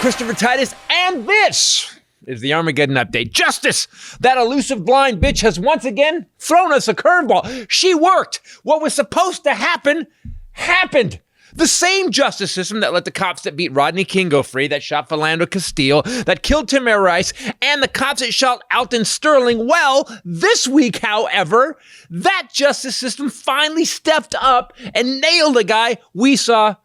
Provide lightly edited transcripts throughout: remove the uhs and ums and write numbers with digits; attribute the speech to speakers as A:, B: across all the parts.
A: Christopher Titus, and this is the Armageddon Update. Justice! That elusive blind bitch has once again thrown us a curveball. She worked. What was supposed to happen, happened. The same justice system that let the cops that beat Rodney King go free, that shot Philando Castile, that killed Tamir Rice, and the cops that shot Alton Sterling. Well, this week, however, that justice system finally stepped up and nailed a guy we saw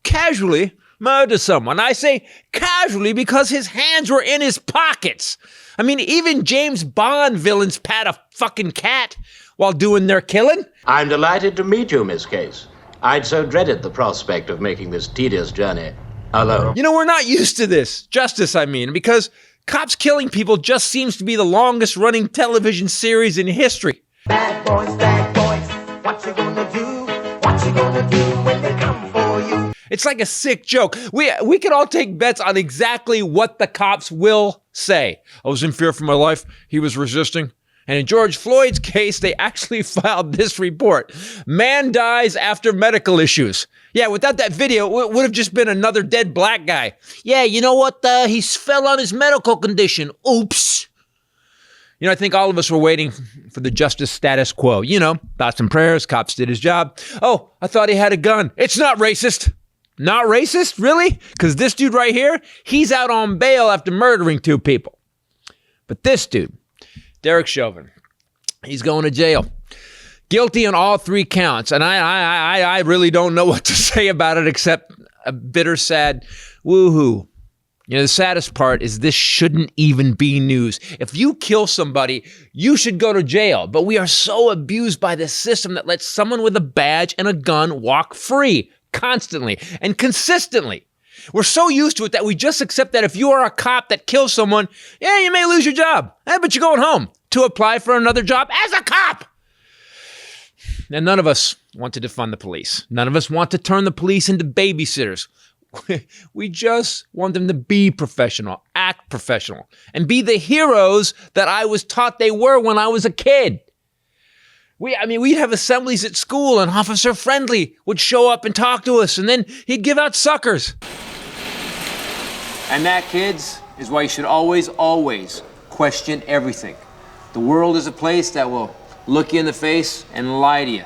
A: casually murder someone. I say casually because his hands were in his pockets. I mean, even James Bond villains pat a fucking cat while doing their killing.
B: I'm delighted to meet you, Miss Case. I'd so dreaded the prospect of making this tedious journey alone.
A: You know, we're not used to this. Justice, I mean, because cops killing people just seems to be the longest running television series in history.
C: Bad boys, what you gonna do? What you gonna do when they come for you?
A: It's like a sick joke. We could all take bets on exactly what the cops will say. I was in fear for my life. He was resisting. And in George Floyd's case, they actually filed this report. Man dies after medical issues. Yeah, without that video, it would have just been another dead black guy. Yeah, you know what? He fell on his medical condition. Oops. You know, I think all of us were waiting for the justice status quo. You know, thoughts and prayers, cops did his job. Oh, I thought he had a gun. It's not racist. Not racist? Really? Because this dude right here, he's out on bail after murdering 2 people. But this dude, Derek Chauvin, he's going to jail. Guilty on all 3 counts. And I really don't know what to say about it except a bitter, sad woohoo. You know, the saddest part is this shouldn't even be news. If you kill somebody, you should go to jail. But we are so abused by this system that lets someone with a badge and a gun walk free constantly and consistently. We're so used to it that we just accept that if you are a cop that kills someone, yeah, you may lose your job. But you're going home to apply for another job as a cop. And none of us want to defund the police. None of us want to turn the police into babysitters. We just want them to be professional, act professional, and be the heroes that I was taught they were when I was a kid. We'd have assemblies at school, and Officer Friendly would show up and talk to us, and then he'd give out suckers.
D: And that, kids, is why you should always, always question everything. The world is a place that will look you in the face and lie to you.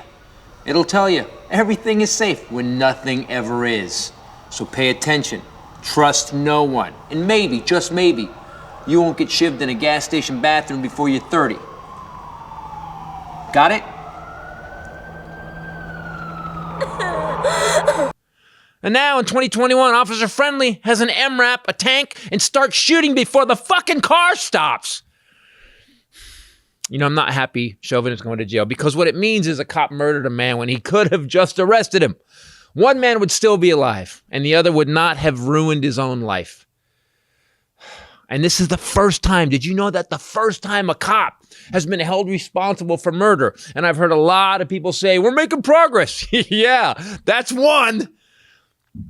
D: It'll tell you everything is safe when nothing ever is. So pay attention, trust no one, and maybe, just maybe, you won't get shivved in a gas station bathroom before you're 30. Got it?
A: And now in 2021, Officer Friendly has an MRAP, a tank, and starts shooting before the fucking car stops. You know, I'm not happy Chauvin is going to jail because what it means is a cop murdered a man when he could have just arrested him. One man would still be alive, and the other would not have ruined his own life. And this is the first time, did you know that the first time a cop has been held responsible for murder? And I've heard a lot of people say, we're making progress. Yeah, that's one.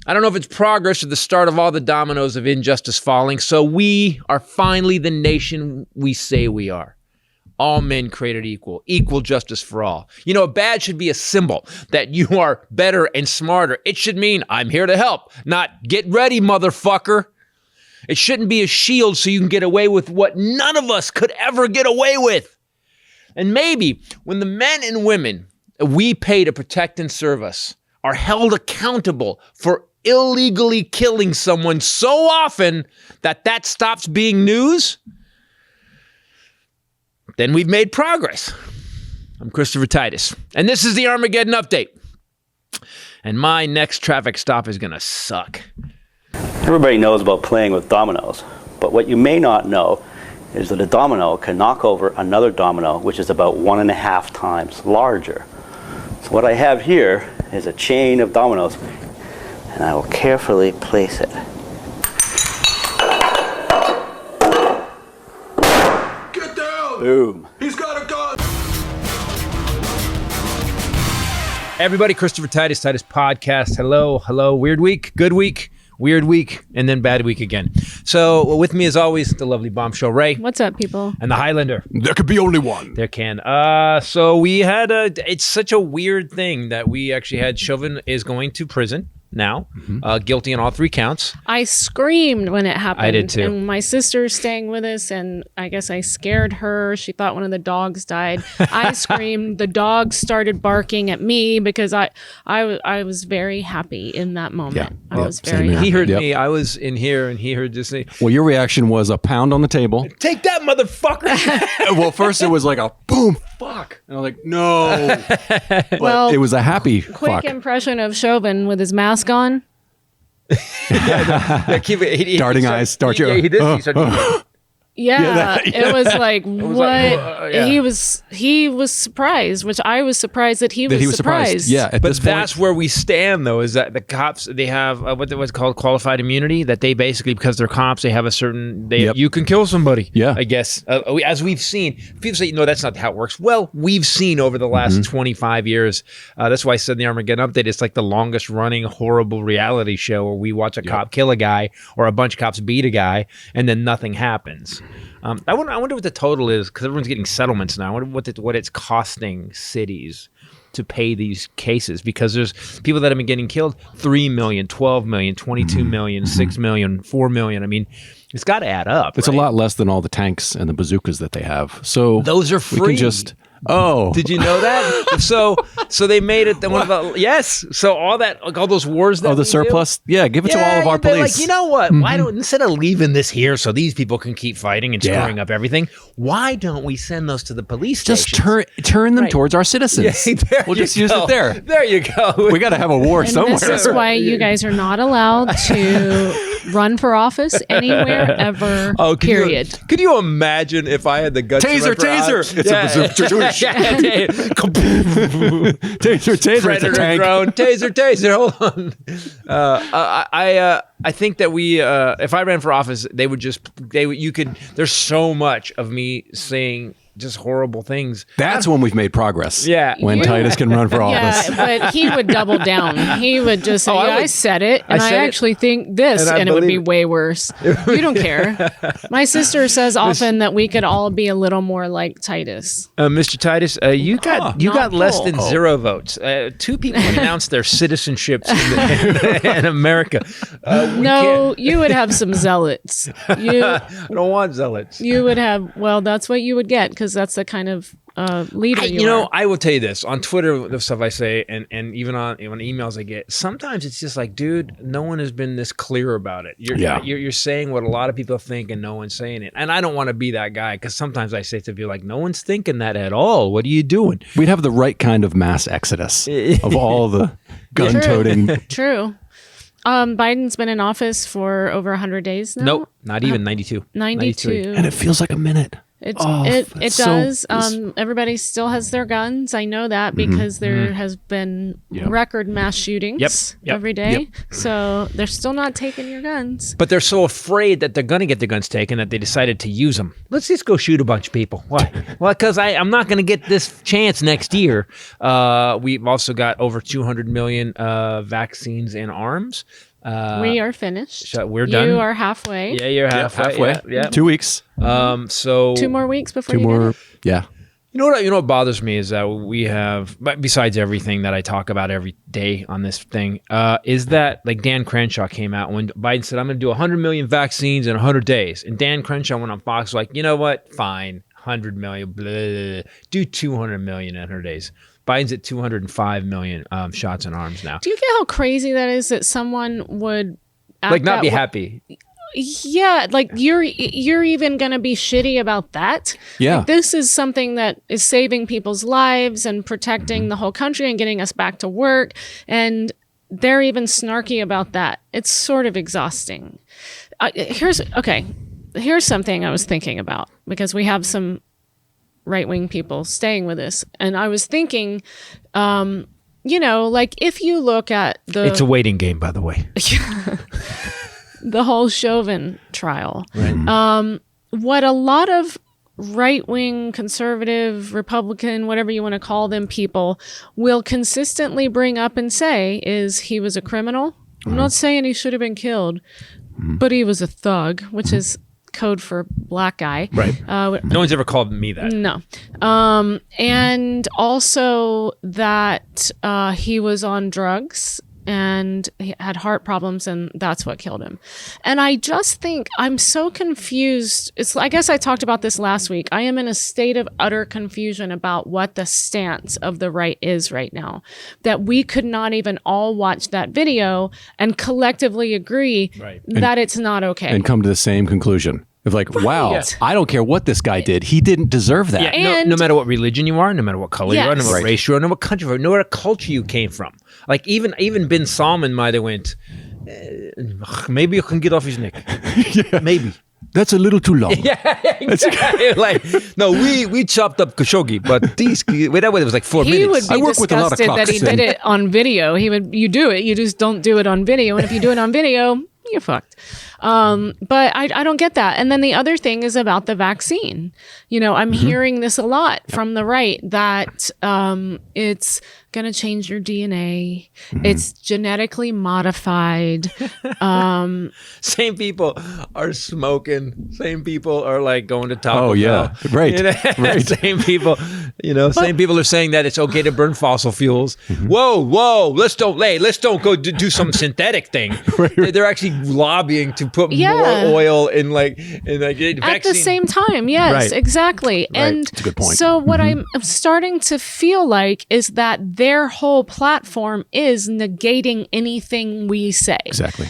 A: I don't know if it's progress or the start of all the dominoes of injustice falling. So we are finally the nation we say we are. All men created equal, equal justice for all. You know, a badge should be a symbol that you are better and smarter. It should mean I'm here to help, not get ready, motherfucker. It shouldn't be a shield so you can get away with what none of us could ever get away with. And maybe when the men and women we pay to protect and serve us are held accountable for illegally killing someone so often that that stops being news, then we've made progress. I'm Christopher Titus, and this is the Armageddon Update. And my next traffic stop is gonna suck.
E: Everybody knows about playing with dominoes, but what you may not know is that a domino can knock over another domino, which is about 1.5 times larger. So what I have here is a chain of dominoes, and I will carefully place it.
F: Get down!
E: Boom.
F: He's got a gun!
A: Hey everybody, Christopher Titus, Titus Podcast. Hello. Weird week, good week, weird week, and then bad week again. So with me as always, the lovely Bombshell Ray.
G: What's up, people?
A: And the Hylinder.
F: There could be only one.
A: There can. So we had it's such a weird thing that we actually had Chauvin is going to prison. now, guilty on all 3 counts.
G: I screamed when it happened.
A: I did too.
G: And my sister's staying with us, and I guess I scared her. She thought one of the dogs died. I screamed. The dog started barking at me because I was very happy in that moment. I was very happy.
A: He heard me. I was in here, and he heard this thing.
H: Well, your reaction was a pound on the table.
A: Take that, motherfucker!
H: Well, first it was like a boom, fuck. And I'm like, no. But
G: Well,
H: it was a happy
G: quick
H: fuck.
G: impression of Chauvin with his mask on.
A: Yeah, keep it. He
H: Darting
A: started-
H: eyes, start
A: Yeah,
H: your-
A: he did. He started,
G: Yeah, it was like what
A: yeah.
G: he was surprised, which I was surprised that he was surprised.
H: Yeah, at
A: but
H: this
A: that's
H: point,
A: where we stand, though, is that the cops, they have what's called qualified immunity, that they basically, because they're cops, they have a certain, you can kill somebody.
H: Yeah.
A: I guess. As we've seen, people say, no, that's not how it works. Well, we've seen over the last 25 years. That's why I said in the Armageddon Update, it's like the longest running horrible reality show where we watch a cop kill a guy or a bunch of cops beat a guy and then nothing happens. I wonder what the total is, because everyone's getting settlements now. I wonder what it's costing cities to pay these cases, because there's people that have been getting killed 3 million, 12 million, 22 million, 6 million, 4 million. I mean, it's got to add up.
H: it's
A: right?
H: a lot less than all the tanks and the bazookas that they have. So
A: Those are
H: we
A: free.
H: can just
A: Did you know that? So they made it one of the yes. So all those wars that
H: the
A: we do,
H: surplus. Yeah, give it to all of our
A: they're
H: police.
A: like, you know what? Why don't, instead of leaving this here so these people can keep fighting and
H: Yeah.
A: screwing up everything, why don't we send those to the police
H: just
A: stations?
H: turn them
A: Right.
H: towards our citizens.
A: There
H: We'll
A: you
H: just use
A: go.
H: it there.
A: There you go.
H: We got to have a war
G: And
H: somewhere.
G: this is why you guys are not allowed to run for office anywhere ever. Period.
A: Could you imagine if I had the guts?
H: Taser,
A: to run for
H: taser!
A: office?
H: It's a bazooka. Taser, it's a
A: Predator
H: tank.
A: drone, taser. Hold on. I think that we, if I ran for office, you could. There's so much of me saying just horrible things.
H: That's when we've made progress.
A: Yeah.
H: When Titus can run for office.
G: Yeah, but he would double down. He would just say, I said it, and I
A: said it,
G: actually think this,
A: and I
G: and it would be
A: believe it.
G: way worse. You don't care. My sister says often that we could all be a little more like Titus.
A: Mr. Titus, you got
G: Not
A: less
G: cool.
A: than 0 votes. 2 people announced their citizenships in America.
G: No, you would have some zealots.
A: I don't want zealots.
G: You would have, well, that's what you would get, because that's the kind of leader you are.
A: I will tell you this on Twitter, the stuff I say, and even on emails I get. Sometimes it's just like, dude, no one has been this clear about it. You're saying what a lot of people think, and no one's saying it. And I don't want to be that guy, because sometimes I say to people like, no one's thinking that at all. What are you doing?
H: We'd have the right kind of mass exodus of all the gun-toting.
G: True. Biden's been in office for over 100 days now.
A: Nope, not even 92.
G: 92.
H: And it feels like a minute.
G: It
H: it's so-
G: does. Everybody still has their guns. I know that because there has been record mass shootings every day. So they're still not taking your guns.
A: But they're so afraid that they're going to get their guns taken that they decided to use them. Let's just go shoot a bunch of people. Why? Well, because I'm not going to get this chance next year. We've also got over 200 million vaccines and arms.
G: We are finished.
A: We're done.
G: You are halfway.
A: Yeah, you're halfway. Yeah.
H: 2 weeks.
A: So
G: 2 more weeks before
H: 2
G: you
H: more.
G: get it?
H: Yeah.
A: You know what bothers me is that we have, but besides everything that I talk about every day on this thing, is that like Dan Crenshaw came out when Biden said, I'm going to do 100 million vaccines in 100 days. And Dan Crenshaw went on Fox like, you know what? Fine. 100 million, blah, blah, blah. Do 200 million in 100 days. Biden's at 205 million shots in arms now.
G: Do you get how crazy that is that someone would act
A: Like not
G: that
A: be
G: way?
A: happy.
G: Yeah, like you're even gonna be shitty about that.
H: Yeah.
G: Like, this is something that is saving people's lives and protecting the whole country and getting us back to work, and they're even snarky about that. It's sort of exhausting. Here's something I was thinking about, because we have some right-wing people staying with us, and I was thinking, like if you look at
A: It's a waiting game, by the way.
G: the whole Chauvin trial. Right. What a lot of right-wing, conservative, Republican, whatever you want to call them, people will consistently bring up and say is he was a criminal. I'm not saying he should have been killed, but he was a thug, which is code for black guy.
A: Right. No one's ever called me that.
G: No. And also that he was on drugs and he had heart problems, and that's what killed him. And I just think I'm so confused. I guess I talked about this last week. I am in a state of utter confusion about what the stance of the right is right now, that we could not even all watch that video and collectively agree that it's not okay.
H: And come to the same conclusion. Of like, wow,
A: Yeah.
H: I don't care what this guy did. He didn't deserve that.
A: Yeah, no matter what religion you are, no matter what color you are, no matter what race you are, no matter what country you are, no matter what culture you came from. Like even Bin Salman might have went, maybe you can get off his neck. Maybe.
H: That's a little too long.
A: Yeah, exactly. Like, no, we chopped up Khashoggi, but these, that way it was like 4 minutes.
G: He would be
H: I work with a lot of
G: disgusted that he
H: clocks.
G: did it on video. You do it. You just don't do it on video. And if you do it on video, you're fucked. But I don't get that. And then the other thing is about the vaccine. I'm hearing this a lot from the right, that it's going to change your DNA. It's genetically modified.
A: Same people are smoking. Same people are like going to Taco
H: Oh, yeah.
A: Bell.
H: Right. Right.
A: Same people, same people are saying that it's okay to burn fossil fuels. Whoa, let's don't go do some synthetic thing. They're actually lobbying to put more oil in vaccine.
G: At the same time, yes,
A: Right.
G: exactly. And
H: That's a good point.
G: so what I'm starting to feel like is that their whole platform is negating anything we say.
H: Exactly.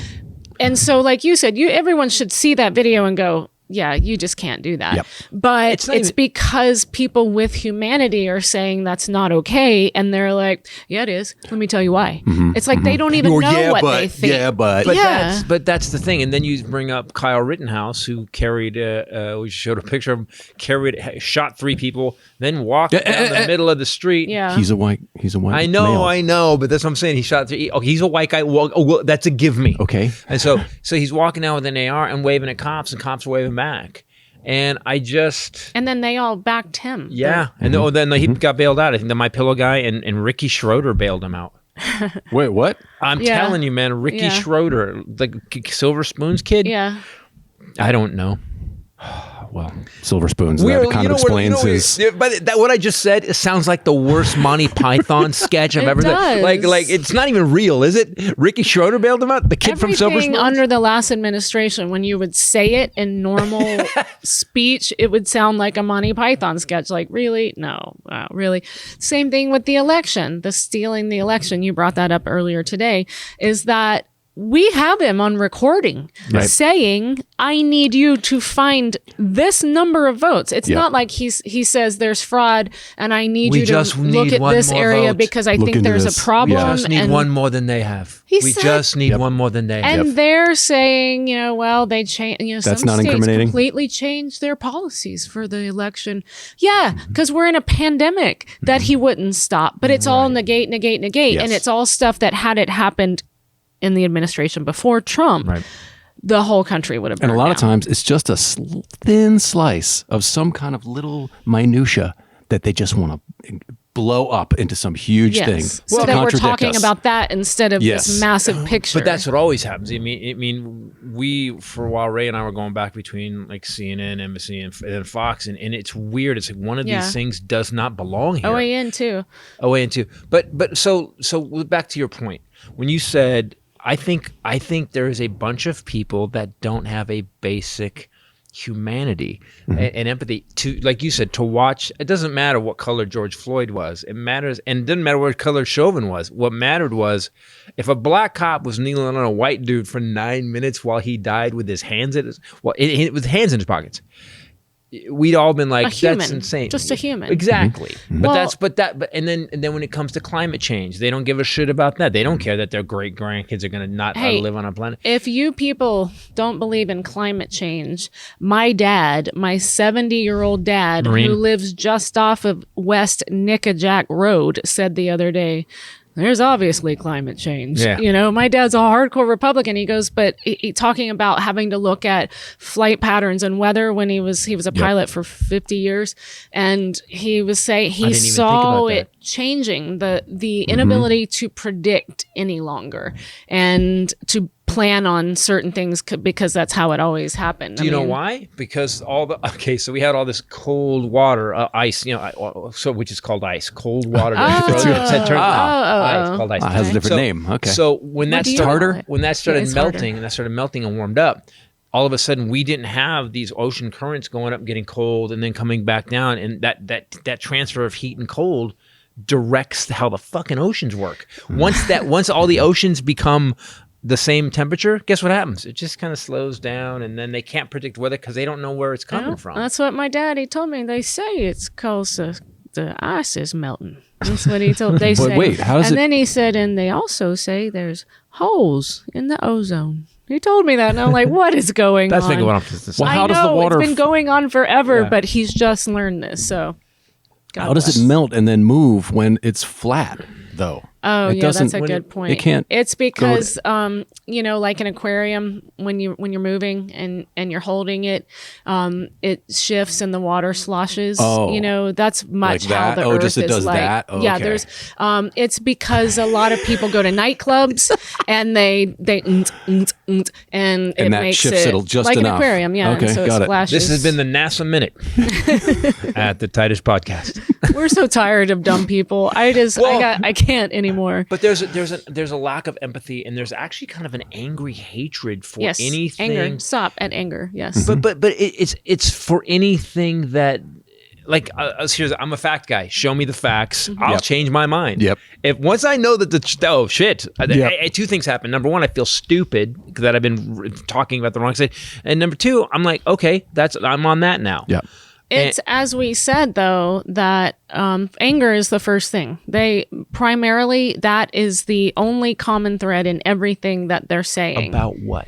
G: And so, like you said, everyone should see that video and go, yeah, you just can't do that.
H: Yep.
G: But
A: It's
G: it's
A: not
G: because people with humanity are saying that's not okay. And they're like, yeah, it is. Let me tell you why. It's like they don't even know what they think.
H: but
A: But that's the thing. And then you bring up Kyle Rittenhouse, who carried, we showed a picture of him, shot 3 people, then walked down the middle of the street.
G: Yeah.
H: he's a white
A: I
H: male.
A: know, but that's what I'm saying. He shot 3. Oh, he's a white guy. Well, that's a give me.
H: Okay.
A: And so he's walking out with an AR and waving at cops, and cops are waving back. And I just...
G: And then they all backed him.
A: Yeah. And then he got bailed out. I think the My Pillow guy and Ricky Schroeder bailed him out.
H: Wait, what?
A: I'm
G: Yeah.
A: telling you, man, Ricky
G: Yeah.
A: Schroeder, the Silver Spoons kid.
G: Yeah.
A: I don't know.
H: Well, silver spoons. That kind of explains his...
A: But what I just said, it sounds like the worst Monty Python sketch I've
G: It
A: ever done.
G: does.
A: Like it's not even real, is it? Ricky Schroeder bailed him out? The kid from Silver
G: Everything
A: Spoons?
G: under the last administration, when you would say it in normal speech, it would sound like a Monty Python sketch. Like, really? No, really. Same thing with the election, the stealing the election. You brought that up earlier today, is that we have him on recording saying, I need you to find this number of votes. It's not like he says there's fraud and I need
A: We
G: you
A: just
G: to look
A: need
G: at
A: one
G: this
A: more
G: area
A: vote.
G: because I
H: Look
G: think
H: into
G: there's
H: this.
G: a problem.
A: We just need
G: and
A: one more than they have.
G: He
A: We
G: said-
A: just need one more than they have.
G: And they're saying, well, they change.
H: That's
G: Some
H: not
G: states
H: incriminating?
G: completely changed their policies for the election. Yeah, because we're in a pandemic that he wouldn't stop. But it's all negate, and
H: Yes.
G: it's all stuff that had it happened in the administration before Trump,
A: Right.
G: the whole country would have.
H: And a
G: burned
H: lot of
G: down.
H: times it's just a thin slice of some kind of little minutia that they just want to blow up into some huge thing.
G: So
H: to
G: that we're
H: contradict
G: talking
H: us.
G: about that instead of
H: Yes.
G: this massive picture.
A: But that's what always happens. I mean, we, for a while, Ray and I were going back between like CNN, NBC, and Fox, and it's weird. It's like one of these things does not belong here.
G: OAN too.
A: OAN too. But so back to your point. When you said, I think there is a bunch of people that don't have a basic humanity and empathy to, like you said, to watch. It doesn't matter what color George Floyd was. It matters, and it didn't matter what color Chauvin was. What mattered was if a black cop was kneeling on a white dude for 9 minutes while he died with his hands in his with hands in his pockets. We'd all been like,
G: A human,
A: that's insane.
G: just a human.
A: Exactly.
G: Well-
A: But and then when it comes to climate change, they don't give a shit about that. They don't care that their great grandkids are going to not live on our planet.
G: If you people don't believe in climate change, my 70-year-old dad,
A: Marine.
G: who lives just off of West Nickajack Road, said the other day, there's obviously climate change.
A: Yeah.
G: My dad's a hardcore Republican. He goes, but he talking about having to look at flight patterns and weather when he was a pilot for 50 years. And he was saying he
A: didn't even think
G: saw
A: about
G: it
A: that.
G: changing, the inability to predict any longer and to plan on certain things because that's how it always happened.
A: Do you know why? Because so we had all this cold water, ice, which is called ice. Cold water. Ice called ice.
H: It has a different name. Okay.
A: So when that started melting and warmed up, all of a sudden we didn't have these ocean currents going up, getting cold, and then coming back down, and that transfer of heat and cold directs how the fucking oceans work. Once all the oceans become the same temperature, guess what happens? It just kind of slows down, and then they can't predict weather because they don't know where it's coming from.
G: That's what my daddy told me. They say it's because the ice is melting. That's what he told. They say.
H: Wait, how is it?
G: And then he said, and they also say there's holes in the ozone. He told me that, and I'm like, what is going on?
A: That's been going on since the
H: Well, how
G: I
H: does the
G: know,
H: water?
G: it's been going on forever, but he's just learned this. So,
H: How does it melt and then move when it's flat, though?
G: Oh, yeah, that's a good point.
H: It can't.
G: It's because, like an aquarium, when you're moving and you're holding it, it shifts and the water sloshes.
H: Oh.
G: That's much
H: Like
G: how
H: that?
G: the
H: Oh,
G: earth
H: just it
G: is
H: does
G: like.
H: that? Oh,
G: yeah,
H: okay.
G: there's. It's because a lot of people go to nightclubs and they and it
H: that
G: makes
H: shifts
G: it
H: it just
G: like
H: enough.
G: an aquarium. Yeah,
H: Okay,
G: and so
H: got
G: it
H: it.
G: splashes.
A: This has been the NASA Minute at the Titus Podcast.
G: We're so tired of dumb people. I can't anymore.
A: But there's a lack of empathy, and there's actually kind of an angry hatred for
G: Yes,
A: anything.
G: anger. Stop at anger. Yes.
A: But it's for anything that, like, I'm a fact guy. Show me the facts. I'll change my mind.
H: Yep.
A: If once I know that two things happen. Number one, I feel stupid that I've been talking about the wrong side, and number two, I'm like, okay, I'm on that now.
H: Yeah.
G: It's as we said though that anger is the first thing. That is the only common thread in everything that they're saying.
A: About what?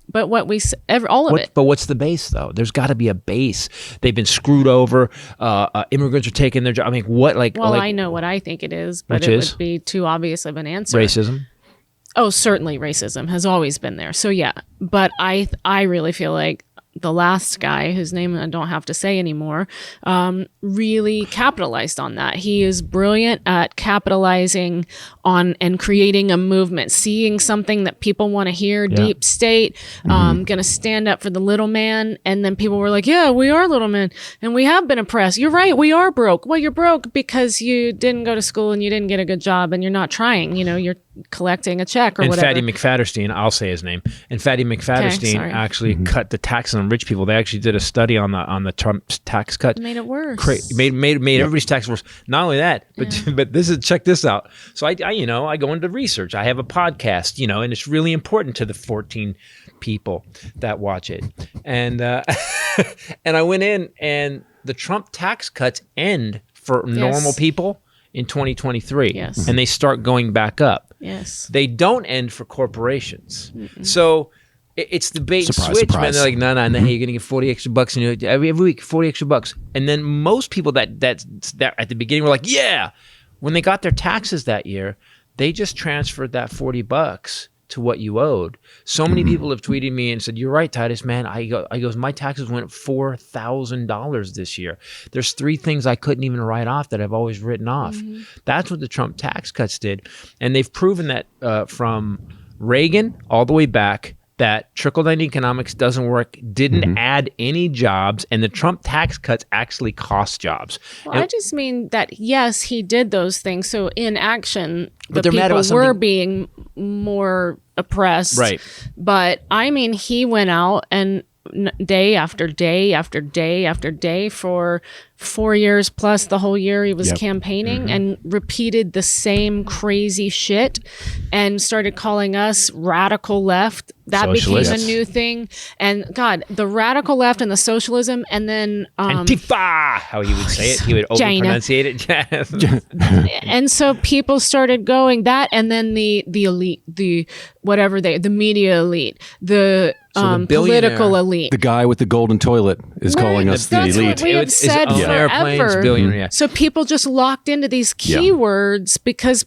G: But what we all of it.
A: But what's the base though? There's got to be a base. They've been screwed over. Immigrants are taking their job. I mean, what like?
G: Well,
A: like,
G: I know what I think it is, but
A: Which
G: it
A: is?
G: would be too obvious of an answer.
A: Racism.
G: Oh, certainly racism has always been there. So yeah, but I really feel like the last guy, whose name I don't have to say anymore, really capitalized on that. He is brilliant at capitalizing on and creating a movement, seeing something that people want to hear, deep state, going to stand up for the little man. And then people were like, yeah, we are little men and we have been oppressed. You're right. We are broke. Well, you're broke because you didn't go to school and you didn't get a good job and you're not trying, you're collecting a check or
A: and
G: whatever.
A: Fatty McFatterstein, I'll say his name. And Fatty McFatterstein actually cut the tax on rich people. They actually did a study on the Trump tax cut.
G: Made it worse.
A: Made everybody's tax worse. Not only that, but check this out. So I go into research. I have a podcast, and it's really important to the 14 people that watch it. And and I went in, and the Trump tax cuts end for normal people in 2023.
G: Yes.
A: And they start going back up.
G: Yes.
A: They don't end for corporations. So it's the bait and
H: Surprise,
A: switch, man.
H: surprise.
A: They're like, no, you're going to get 40 extra bucks every week, 40 extra bucks. And then most people that at the beginning were like, yeah. When they got their taxes that year, they just transferred that 40 bucks to what you owed. So many people have tweeted me and said, you're right, Titus, man. I goes, my taxes went $4,000 this year. There's 3 things I couldn't even write off that I've always written off. That's what the Trump tax cuts did. And they've proven that from Reagan all the way back, that trickle-down economics doesn't work, didn't add any jobs, and the Trump tax cuts actually cost jobs.
G: Well, I just mean that, yes, he did those things. So in action, the
A: they're mad
G: people
A: about
G: were
A: something-
G: being more oppressed.
A: Right.
G: But I mean, he went out and day after day after day after day for 4 years plus the whole year he was campaigning and repeated the same crazy shit and started calling us radical left. That became a
A: Socialists.
G: new thing. And God, the radical left and the socialism, and then
A: Antifa, how he would say it. He would
G: China.
A: over-pronunciate it.
G: and so people started going that, and then the elite, the media elite, the
A: the
G: political elite.
H: The guy with the golden toilet is calling us the
G: That's
H: elite.
G: what we have
A: It's
G: said
A: own airplanes,
G: forever.
A: billionaire, yeah.
G: So people just locked into these keywords because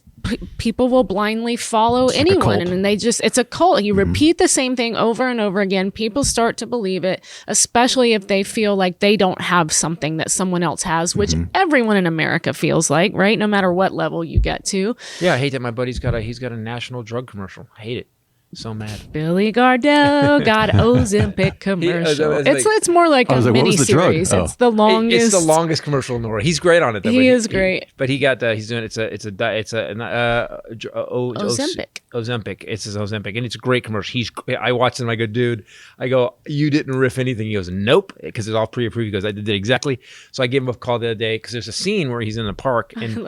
G: people will blindly follow anyone,
H: cult.
G: and it's a cult. You repeat the same thing over and over again. People start to believe it, especially if they feel like they don't have something that someone else has, which everyone in America feels like, right? No matter what level you get to.
A: Yeah, I hate that my buddy's got a national drug commercial. I hate it. So mad.
G: Billy Gardell got Ozempic commercial. It's more like a
H: was like, what
G: mini
H: was the drug?
G: series.
H: Oh.
G: It's the longest.
A: It's the longest commercial in the world. He's great on it though.
G: He is great.
A: But he got he's doing
G: Ozempic.
A: Ozempic. It's his Ozempic, and it's a great commercial. I watched it and I go, dude, you didn't riff anything. He goes, nope, because it's all pre-approved. He goes, I did exactly. So I gave him a call the other day because there's a scene where he's in the park and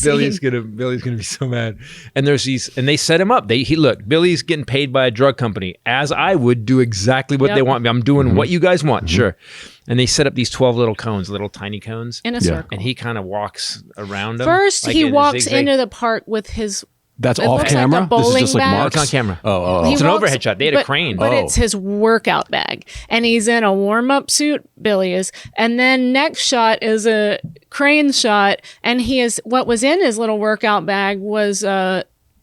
A: Billy's gonna be so mad. And there's and they set him up. Look, Billy's getting paid by a drug company, as I would do exactly what they want me. I'm doing what you guys want, sure. And they set up these 12 little cones, little tiny cones.
G: In a circle.
A: And he kind of walks around them.
G: First,
A: like
G: he
A: in a
G: walks
A: zigzag.
G: into the park with his...
H: That's
G: It
H: off
G: looks like
H: camera.
G: a bowling
H: This is just like
G: bag.
H: marks.
A: It's on camera.
H: Oh.
G: He
A: It's an
G: walks-
A: overhead shot. They had a crane.
G: But it's his workout bag. And he's in a warm-up suit, Billy is. And then next shot is a crane shot. And what was in his little workout bag was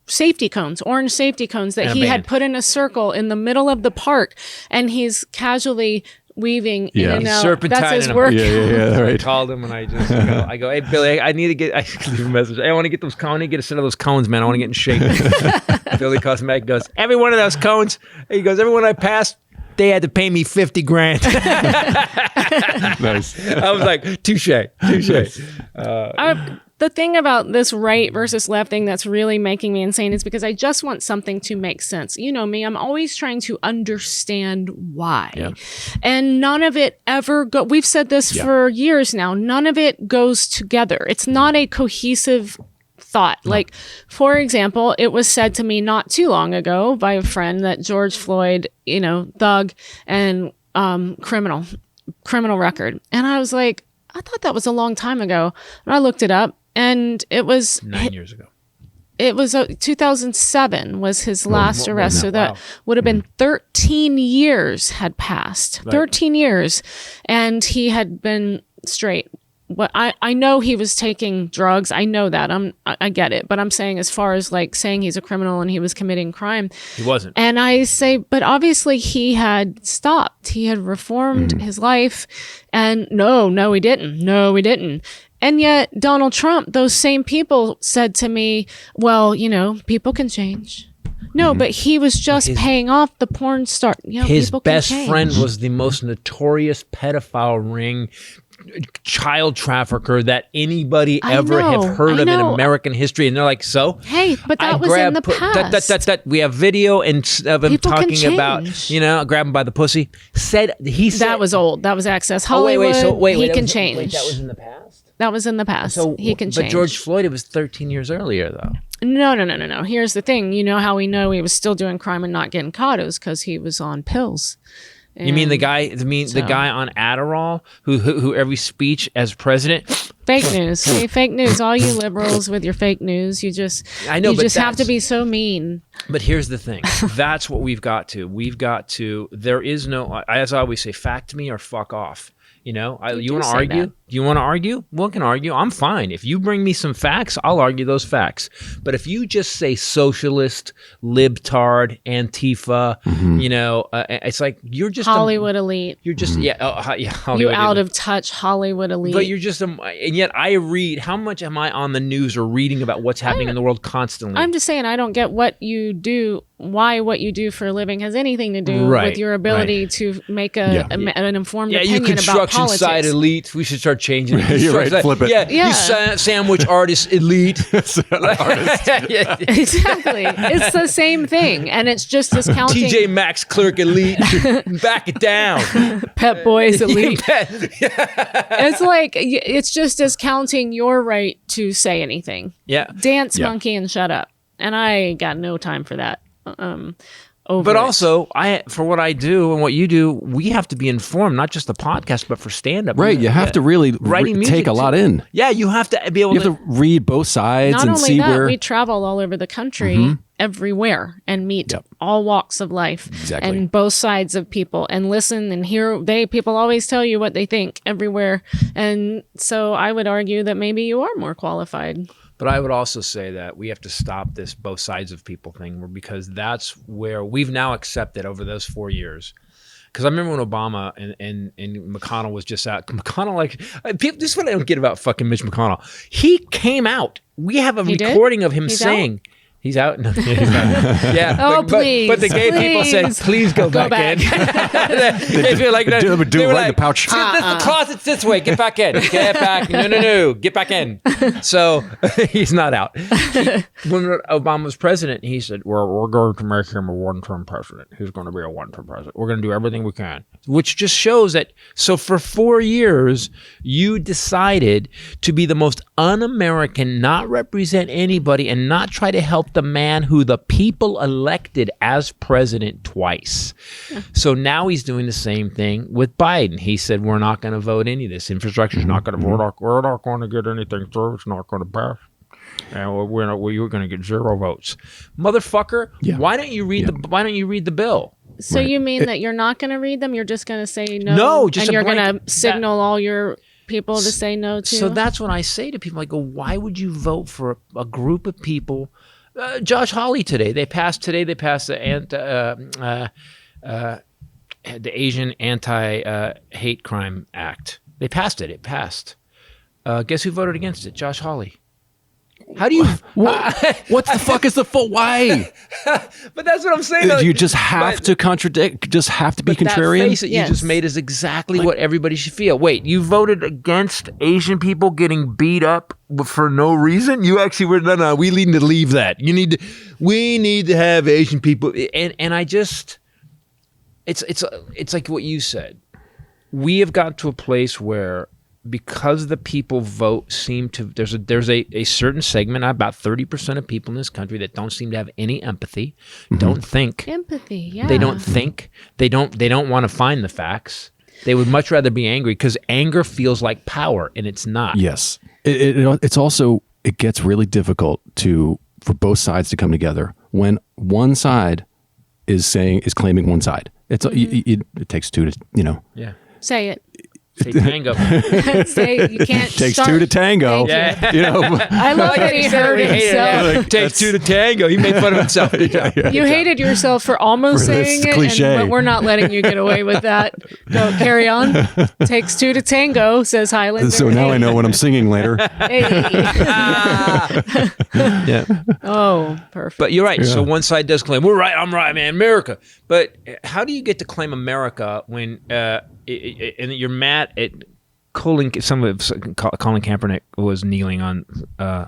G: safety cones, orange safety cones that
A: And a
G: he had
A: band.
G: put in a circle in the middle of the park. And he's casually weaving in and out.
A: Serpentine
G: That's his
A: in a-
G: workout.
H: Yeah,
A: I
H: right.
A: called him and I go, hey Billy, I need to get. I leave a message. I want to get those cones. I need to get a set of those cones, man. I want to get in shape. Billy calls me back. Goes, every one of those cones. He goes, everyone I passed, they had to pay me $50,000.
H: Nice.
A: I was like, touche.
G: The thing about this right versus left thing that's really making me insane is because I just want something to make sense. You know me, I'm always trying to understand why.
H: Yeah.
G: And none of it ever we've said this for years now. None of it goes together. It's not a cohesive thought. Like, for example, it was said to me not too long ago by a friend that George Floyd, thug and criminal record. And I was like, I thought that was a long time ago. And I looked it up. And it was
A: 9 years ago.
G: It was 2007 was his last arrest. So that would have been 13 years had passed.
A: Right.
G: 13 years. And he had been straight. What I know he was taking drugs. I know that. I get it. But I'm saying as far as like saying he's a criminal and he was committing crime.
A: He wasn't.
G: And I say, but obviously he had stopped. He had reformed his life. And no, he didn't. No, he didn't. And yet Donald Trump, those same people said to me, well, people can change. No, but he was just paying off the porn star.
A: His
G: people can
A: best
G: change.
A: friend was the most notorious pedophile ring, child trafficker that anybody ever have heard of in American history. And they're like, so?
G: Hey, but that was in the past.
A: We have video of him
G: People can
A: talking about, grab him by the pussy. He said
G: that was old. That was Access
A: Oh,
G: Hollywood.
A: wait,
G: he
A: that
G: can
A: was-
G: change.
A: Wait, that was in the past?
G: That was in the past.
A: So
G: he can change.
A: But George Floyd, it was 13 years earlier, though.
G: No. Here's the thing. You know how we know he was still doing crime and not getting caught? It was because he was on pills.
A: You mean the guy? The guy on Adderall who every speech as president?
G: Fake news. Hey, fake news. All you liberals with your fake news. You just have to be so mean.
A: But here's the thing. That's what we've got to. There is no, as I always say, fact me or fuck off. You want to argue?
G: that.
A: Do you want to argue? We can argue. I'm fine. If you bring me some facts, I'll argue those facts. But if you just say socialist, libtard, Antifa, it's like you're just
G: Hollywood elite.
A: You're just Hollywood
G: You out
A: elite.
G: of touch Hollywood elite.
A: But you're just and yet I read. How much am I on the news or reading about what's happening in the world constantly?
G: I'm just saying I don't get what you do. Why what you do for a living has anything to do with your ability to make an informed opinion
A: you
G: about
A: construction
G: politics.
A: side elite. We should start changing it.
H: You're right, flip it.
A: Yeah.
G: Yeah.
A: You sandwich artist elite.
G: Exactly. It's the same thing. And it's just discounting
A: TJ Maxx clerk elite. Back it down.
G: Pep Boys elite.
A: Yeah.
G: It's like it's just discounting your right to say anything.
A: Yeah.
G: Dance monkey and shut up. And I got no time for that.
A: But also, for what I do and what you do, we have to be informed, not just the podcast, but for stand-up.
H: Right, you have to really
A: Writing music
H: take a lot
A: too.
H: in.
A: Yeah, you have to be able
H: You have to read both sides
G: Not
H: and
G: only
H: see
G: that,
H: where.
G: we travel all over the country, everywhere, and meet all walks of life and both sides of people, and listen and hear. People always tell you what they think everywhere, and so I would argue that maybe you are more qualified.
A: But I would also say that we have to stop this both sides of people thing, because that's where we've now accepted over those 4 years. Because I remember when Obama and McConnell was just out. McConnell, this is what I don't get about fucking Mitch McConnell. He came out. We have a recording of him saying, He's out. No, he's not. Yeah.
G: Oh,
A: but the gay people said, please go back in. They feel like that.
H: Do
A: They
H: it
A: were
H: right in
A: like,
H: the pouch.
A: The closet's this way. Get back in. Get back. No. Get back in. So he's not out. When Obama was president, he said, we're going to make him a one-term president. He's going to be a one-term president. We're going to do everything we can. Which just shows that, so for 4 years, you decided to be the most un-American, not represent anybody, and not try to help the man who the people elected as president twice. So now he's doing the same thing with Biden. He said, we're not going to vote any of this. Infrastructure is not going to, we're not going to get anything through. It's not going to pass. And you're going to get 0 votes. Motherfucker, why don't you read the bill?
G: So you mean that you're not going to read them? You're just going to say no?
A: No, just
G: and
A: a
G: you're going
A: blank-
G: to signal all your people to say no to?
A: So that's what I say to people. I go, why would you vote for a group of people? Josh Hawley today, they passed the Asian Anti-Hate Crime Act. They passed it. It passed. Guess who voted against it? Josh Hawley. How do you?
H: What the fuck is the full? Why?
A: But that's what I'm saying. Though.
H: You just have to contradict. Just have to be
A: But
H: contrarian.
A: That face that you just made is exactly what everybody should feel. Wait, you voted against Asian people getting beat up for no reason? You actually were no. We need to leave that. We need to have Asian people. And I just, it's like what you said. We have got to a place where, because the people vote seem to, there's a certain segment, about 30% of people in this country that don't seem to have any empathy, don't think.
G: Empathy, yeah.
A: They don't think. They don't want to find the facts. They would much rather be angry, because anger feels like power, and it's not.
H: Yes. It's also, it gets really difficult for both sides to come together when one side is claiming one side. It takes two to,
A: Yeah.
G: Say it.
A: Say tango.
G: Say you can't.
H: Takes two to tango.
A: Yeah.
G: I love that he heard himself.
A: Takes two to tango. He made fun of himself.
G: You hated yourself for almost
H: For this
G: saying it,
H: cliche.
G: but we're not letting you get away with that. Go, carry on. Takes 2 to tango, says Hylinder.
H: So now I know when I'm singing later.
G: Hey.
A: Yeah.
G: Oh, perfect.
A: But you're right. So one side does claim, we're right, I'm right, man, America. But how do you get to claim America when and you're mad at Colin Kaepernick was kneeling on...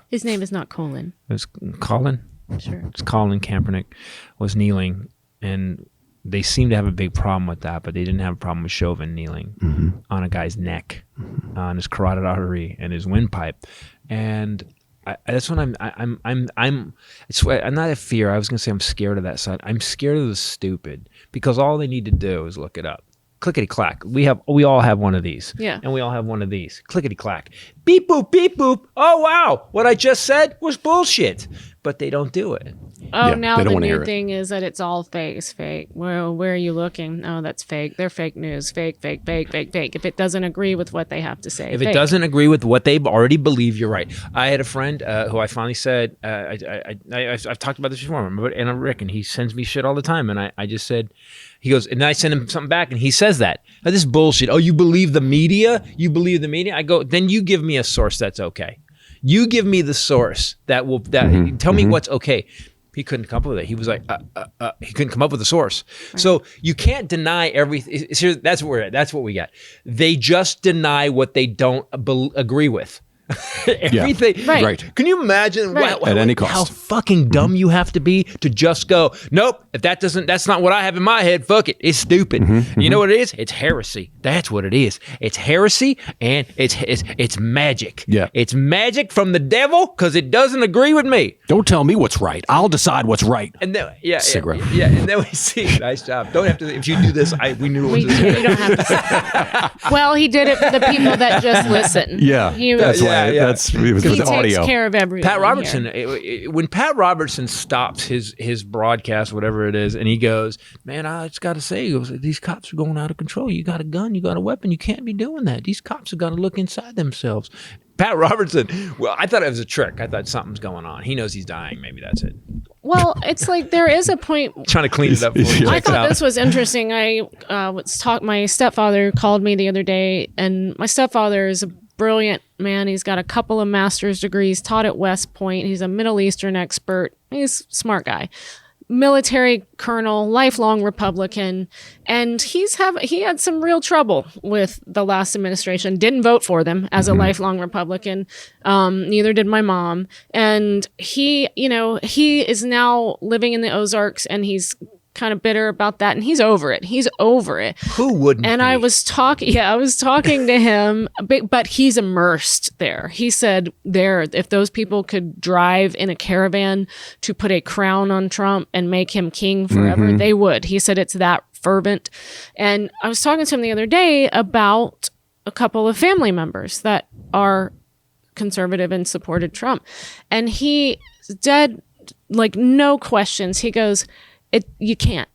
G: His name is not Colin.
A: It was Colin?
G: Sure.
A: It's Colin Kaepernick was kneeling, and they seem to have a big problem with that, but they didn't have a problem with Chauvin kneeling on a guy's neck, on his carotid artery and his windpipe. And that's what I'm not a fear. I was going to say I'm scared of that side. I'm scared of the stupid, because all they need to do is look it up. Clickety clack. We all have one of these.
G: Yeah.
A: And we all have one of these. Clickety clack. Beep boop, beep boop. Oh wow. What I just said was bullshit. But they don't do it.
G: Oh,
H: Yeah,
G: now
H: they don't
G: the
H: wanna hear
G: new
H: it.
G: thing is that it's all fake. It's fake. Well, where are you looking? Oh, that's fake. They're fake news. Fake, fake, fake, fake, fake. If it doesn't agree with what they have to say.
A: If
G: fake.
A: it doesn't agree with what they already believe, you're right. I had a friend who I finally said, I've talked about this before, and Rick, and he sends me shit all the time. And I just said, he goes, and then I send him something back, and he says that. Oh, this is bullshit. Oh, you believe the media? You believe the media? I go, then you give me a source that's okay. You give me the source that will, tell me what's okay. He couldn't come up with it. He was like, he couldn't come up with a source. Right. So you can't deny everything. That's what we're at. That's what we got. They just deny what they don't agree with. Everything.
G: Yeah. Right.
A: Can you imagine
H: At any cost.
A: how fucking dumb you have to be to just go, nope, if that's not what I have in my head, fuck it. It's stupid. You know what it is? It's heresy. That's what it is. It's heresy, and it's magic.
H: Yeah.
A: It's magic from the devil, because it doesn't agree with me.
H: Don't tell me what's right. I'll decide what's right.
A: And then,
H: Cigarette.
A: Yeah, and then we see. Nice job. Don't have to. If you do this, we knew it was.
G: You don't have to say. Well, he did it for the people that just listen.
H: Yeah,
G: That's
H: why. It was
G: he
H: with
G: takes
H: audio.
G: care of everyone.
A: Pat Robertson,
G: here.
A: when Pat Robertson stops his broadcast, whatever it is, and he goes, man, I just got to say, these cops are going out of control. You got a gun, you got a weapon. You can't be doing that. These cops have got to look inside themselves. Pat Robertson, well, I thought it was a trick. I thought something's going on. He knows he's dying. Maybe that's it.
G: Well, it's like there is a point.
A: Trying to clean it up. For you.
G: I thought this was interesting. My stepfather called me the other day, and my stepfather is a brilliant man. He's got a couple of master's degrees, taught at West Point. He's a Middle Eastern expert. He's a smart guy. Military colonel, lifelong Republican, and he had some real trouble with the last administration. Didn't vote for them as a lifelong Republican. Neither did my mom. And he is now living in the Ozarks, and he's kind of bitter about that, and he's over it.
A: Who wouldn't?
G: And
A: be?
G: I was talking to him, but he's immersed there. He said if those people could drive in a caravan to put a crown on Trump and make him king forever, they would. He said it's that fervent. And I was talking to him the other day about a couple of family members that are conservative and supported Trump. And he dead, like, no questions. He goes, you can't.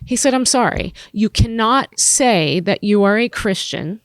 G: He said, I'm sorry. You cannot say that you are a Christian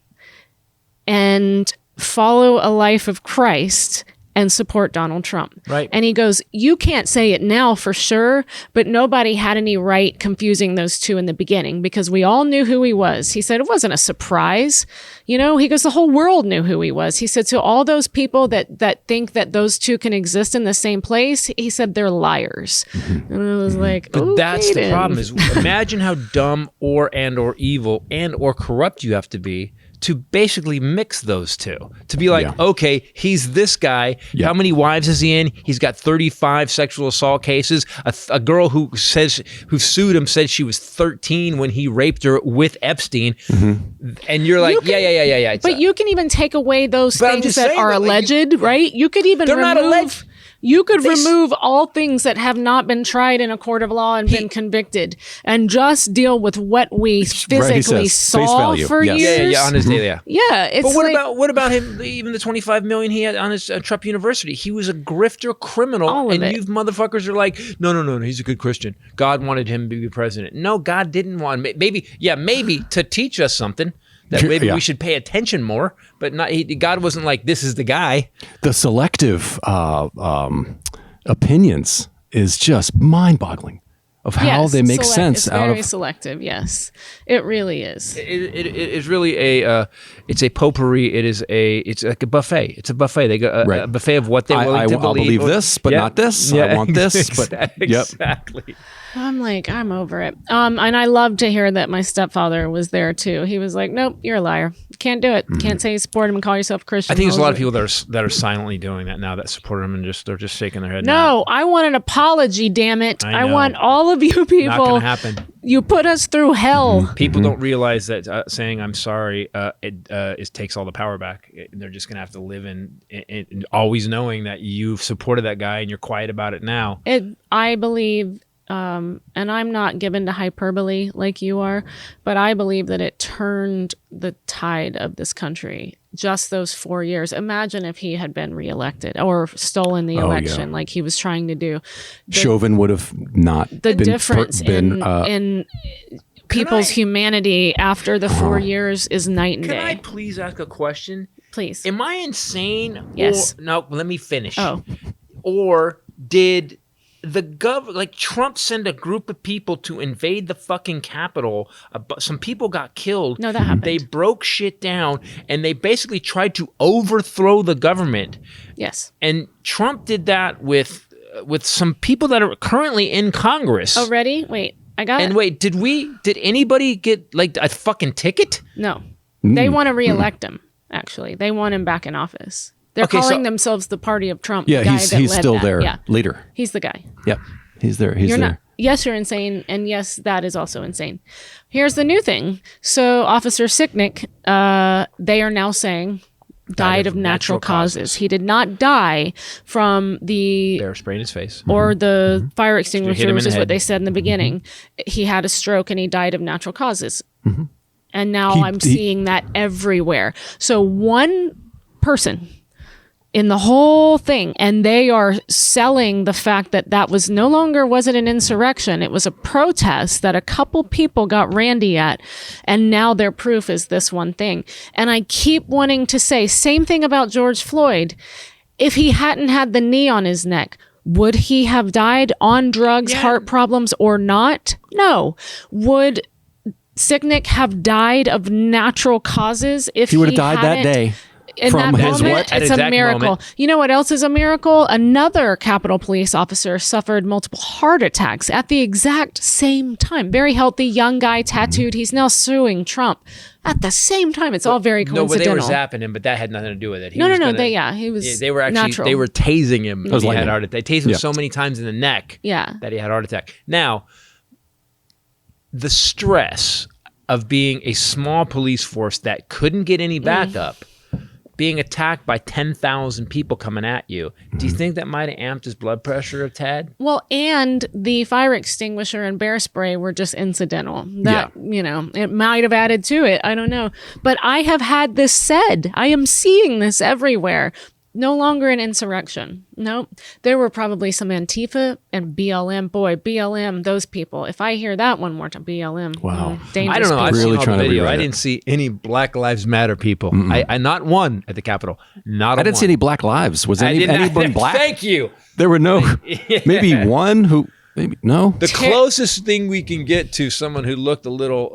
G: and follow a life of Christ and support Donald Trump.
A: Right.
G: And he goes, you can't say it now for sure, but nobody had any right confusing those two in the beginning because we all knew who he was. He said it wasn't a surprise. He goes, the whole world knew who he was. He said, so all those people that think that those two can exist in the same place, he said they're liars. And I was like,
A: but
G: okay,
A: that's the
G: then.
A: problem is imagine how dumb or evil or corrupt you have to be to basically mix those two. To be like, okay, he's this guy. How many wives is he in? He's got 35 sexual assault cases. A girl who sued him said she was 13 when he raped her with Epstein. And you're like, yeah.
G: But you can even take away those
A: But I'm
G: things
A: just
G: that
A: saying
G: are
A: that, like,
G: alleged, right? You could even
A: They're not alleged.
G: You could remove all things that have not been tried in a court of law and been convicted, and just deal with what we physically saw for years.
A: Yeah, on his day,
G: Yeah, it's
A: but what about him? Even the $25 million he had on his Trump University, he was a grifter criminal,
G: all of
A: and
G: it.
A: you motherfuckers are like, no, he's a good Christian. God wanted him to be president. No, God didn't want. Maybe to teach us something. That maybe we should pay attention more, but not. God wasn't like, this is the guy.
H: The selective opinions is just mind-boggling of how they make sense
G: it's
H: out
G: very
H: of.
G: selective. Yes, it really is.
A: It is really it's a potpourri. It's like a buffet. It's a buffet. They go a buffet of what they're willing to believe.
H: I'll believe this, but not this. I want this, but
A: exactly.
G: I'm like, I'm over it. And I love to hear that my stepfather was there too. He was like, nope, you're a liar. Can't do it. Can't say you support him and call yourself Christian.
A: I think there's a lot of people that are silently doing that now, that support him, and they're just shaking their head.
G: No, I want an apology, damn it. I
A: know.
G: want all of you people.
A: Not gonna happen.
G: You put us through hell.
A: People don't realize that saying I'm sorry it takes all the power back. They're just gonna have to live in always knowing that you've supported that guy and you're quiet about it now.
G: I believe. And I'm not given to hyperbole like you are, but I believe that it turned the tide of this country. Just those 4 years. Imagine if he had been reelected or stolen the election like he was trying to do.
H: Chauvin would have not
G: the
H: been
G: difference in people's humanity after the 4 years is night and day.
A: Can I please ask a question?
G: Please.
A: Am I insane?
G: Yes.
A: No, let me finish.
G: Oh.
A: Or did Trump send a group of people to invade the fucking Capitol? Some people got killed.
G: No, that happened.
A: They broke shit down, and they basically tried to overthrow the government.
G: Yes.
A: And Trump did that with some people that are currently in Congress.
G: Oh, ready? Wait, I got it.
A: And wait, did anybody get like a fucking ticket?
G: No. They want to reelect him, actually. They want him back in office. They're calling themselves the party of Trump.
H: Yeah,
G: the guy
H: he's
G: that led
H: still
G: that.
H: their leader.
G: He's the guy.
H: Yep, he's there. He's
G: You're
H: there.
G: not. Yes, you're insane, and yes, that is also insane. Here's the new thing. So, Officer Sicknick, they are now saying died of natural causes. He did not die from the
A: Bear spraying his face.
G: or the fire
A: Hit
G: extinguisher,
A: him
G: which
A: in
G: is
A: the
G: what
A: head.
G: they said in the beginning. He had a stroke and he died of natural causes. And now I'm seeing that everywhere. So one person in the whole thing, and they are selling the fact that that wasn't an insurrection. It was a protest that a couple people got randy at, and now their proof is this one thing. And I keep wanting to say, same thing about George Floyd. If he hadn't had the knee on his neck, would he have died on drugs, heart problems, or not? No. Would Sicknick have died of natural causes if
H: He would have died that
G: hadn't-
H: day.
G: in
H: From
G: that
H: his
G: moment,
H: what?
A: At
G: it's a
A: exact
G: miracle.
A: moment.
G: You know what else is a miracle? Another Capitol Police officer suffered multiple heart attacks at the exact same time. Very healthy young guy, tattooed. He's now suing Trump at the same time. It's all very
A: No, but they
G: coincidental.
A: were zapping him, but that had nothing to do with it. He
G: No.
A: was
G: He
A: gonna-
G: was.
A: They were actually
G: natural.
A: they were tasing him. When he
H: lightning.
A: had a heart attack. They tased him
H: Yeah.
A: so many times in the neck.
G: Yeah.
A: That he had a heart attack. Now, the stress of being a small police force that couldn't get any backup, being attacked by 10,000 people coming at you, do you think that might have amped his blood pressure a tad?
G: Well, and the fire extinguisher and bear spray were just incidental. That, you know, it might have added to it. I don't know. But I have had this said. I am seeing this everywhere. No longer an insurrection. Nope. There were probably some Antifa and BLM. Boy, BLM, those people. If I hear that one more time, BLM.
H: Wow.
G: Dangerous
A: I don't know. I've
G: people.
H: Really
A: seen all
H: trying
A: the
H: to
A: video.
H: rewrite
A: I
H: it.
A: didn't see any Black Lives Matter people. I not one at the Capitol. Not.
H: I didn't see any black lives. Was anyone black?
A: Thank you.
H: There were no. Maybe one who. Maybe no.
A: The closest thing we can get to someone who looked a little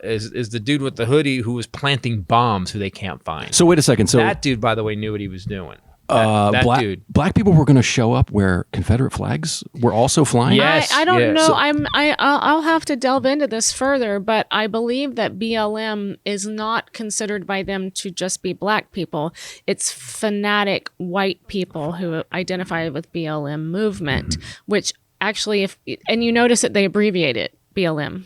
A: is the dude with the hoodie who was planting bombs who they can't find.
H: So wait a second. So
A: that dude, by the way, knew what he was doing. That dude.
H: black people were going to show up where Confederate flags were also flying.
A: Yes.
G: I don't
A: yeah.
G: know.
A: So-
G: I'll have to delve into this further, but I believe that BLM is not considered by them to just be black people. It's fanatic white people who identify with BLM movement, which actually, and you notice that they abbreviate it BLM.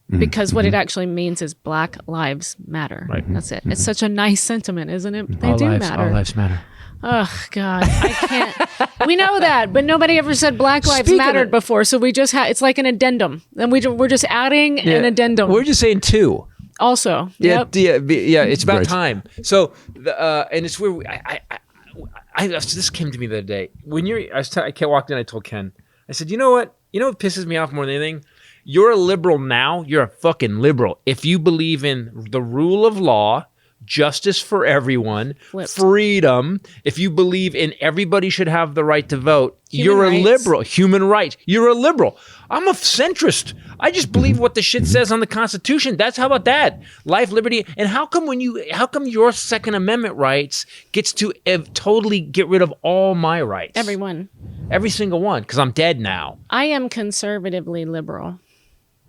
G: Because what it actually means is Black Lives Matter.
A: Right.
G: That's it. It's such a nice sentiment, isn't it? They
A: all
G: do
A: lives,
G: matter.
A: All lives matter.
G: Oh God, I can't. We know that, but nobody ever said Black Lives
A: Speaking
G: Mattered
A: of-
G: before. So we just it's like an addendum, and we're just adding an addendum.
A: We're just saying two.
G: Also,
A: Yeah,
G: yep.
A: yeah. It's about
H: Right.
A: time. So, and it's where this came to me the other day when I walked in. I told Ken, I said, you know what? You know what pisses me off more than anything? You're a liberal now. You're a fucking liberal. If you believe in the rule of law, justice for everyone,
G: Flipped.
A: freedom, if you believe in everybody should have the right to vote,
G: Human
A: you're a
G: rights.
A: liberal. Human rights. You're a liberal. I'm a centrist. I just believe what the shit says on the Constitution. How about that? Life, liberty, and how come your Second Amendment rights gets to totally get rid of all my rights?
G: Everyone.
A: Every single one, because I'm dead now.
G: I am conservatively liberal.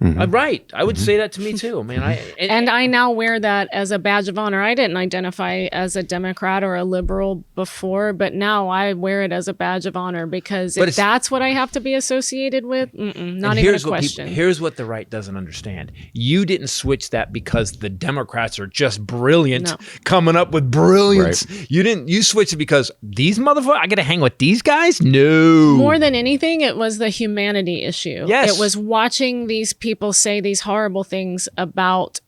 A: Right. I would say that to me too, man.
G: And I now wear that as a badge of honor. I didn't identify as a Democrat or a liberal before, but now I wear it as a badge of honor because if that's what I have to be associated with, not even a question.
A: Here's what the right doesn't understand. You didn't switch that because the Democrats are just brilliant,
G: No.
A: coming up with brilliance. Right. You switched it because these motherfuckers, I got to hang with these guys? No.
G: More than anything, it was the humanity issue.
A: Yes.
G: It was watching these people say these horrible things about,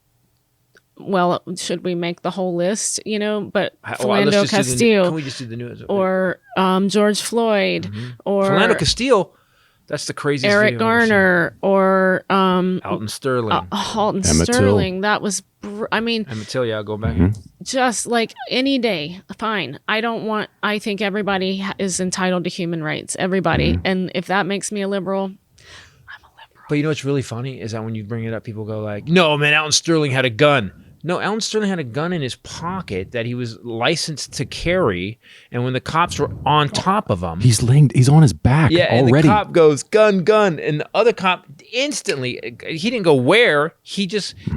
G: well, should we make the whole list, but Philando Castile
A: can we just do the news?
G: or George Floyd or
A: Philando Castile, that's the craziest
G: Eric
A: video I've ever
G: Garner or
A: Alton Sterling.
G: Halton
H: Emmett
G: Sterling. That was,
A: Emmett Till, yeah, I'll go back.
G: just like any day, fine. I think everybody is entitled to human rights, everybody. And if that makes me a liberal,
A: But you know what's really funny is that when you bring it up, people go like, no, man, Alton Sterling had a gun. No, Alton Sterling had a gun in his pocket that he was licensed to carry. And when the cops were on top of him.
H: He's on his back
A: and
H: already.
A: the cop goes, gun. And the other cop instantly, he didn't go where.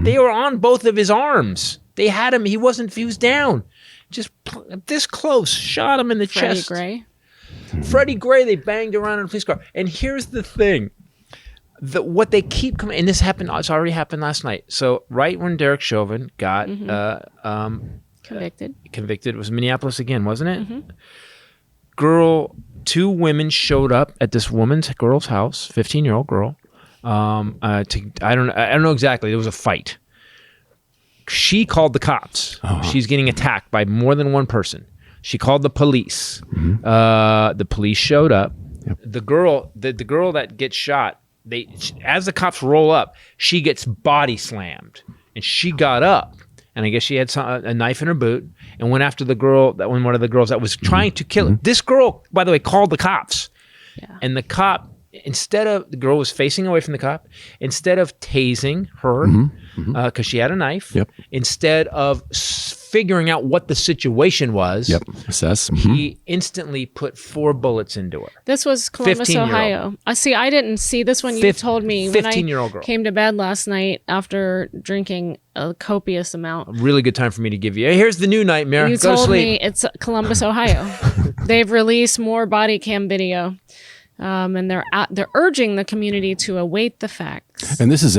A: They were on both of his arms. They had him. He was down. Just this close. Shot him in the chest. Freddie Gray, they banged around in a police car. And here's the thing. What they keep coming, and this happened. It's already happened last night. So right when Derek Chauvin got convicted, it was Minneapolis again, wasn't it? Two women showed up at this girl's house, 15-year-old girl. I don't know exactly. There was a fight. She called the cops. She's getting attacked by more than one person. She called the police. The police showed up. Yep. The girl that gets shot. As the cops roll up, she gets body slammed, and she got up, and I guess she had a knife in her boot, and went after one of the girls that was trying to kill her. This girl, by the way, called the cops, and the cop, the girl was facing away from the cop, instead of tasing her, because she had a knife, instead of figuring out what the situation was,
H: Yep. Assess. Mhm.
A: he instantly put 4 bullets into her.
G: This was Columbus,
A: 15-year-old.
G: Ohio. See, I didn't see this one. You told me when I
A: 15-year-old girl.
G: came to bed last night after drinking a copious amount.
A: A really good time for me to give you. Hey, here's the new nightmare.
G: You
A: Go to
G: told
A: sleep.
G: me it's Columbus, Ohio. They've released more body cam video, and they're urging the community to await the facts.
H: And this is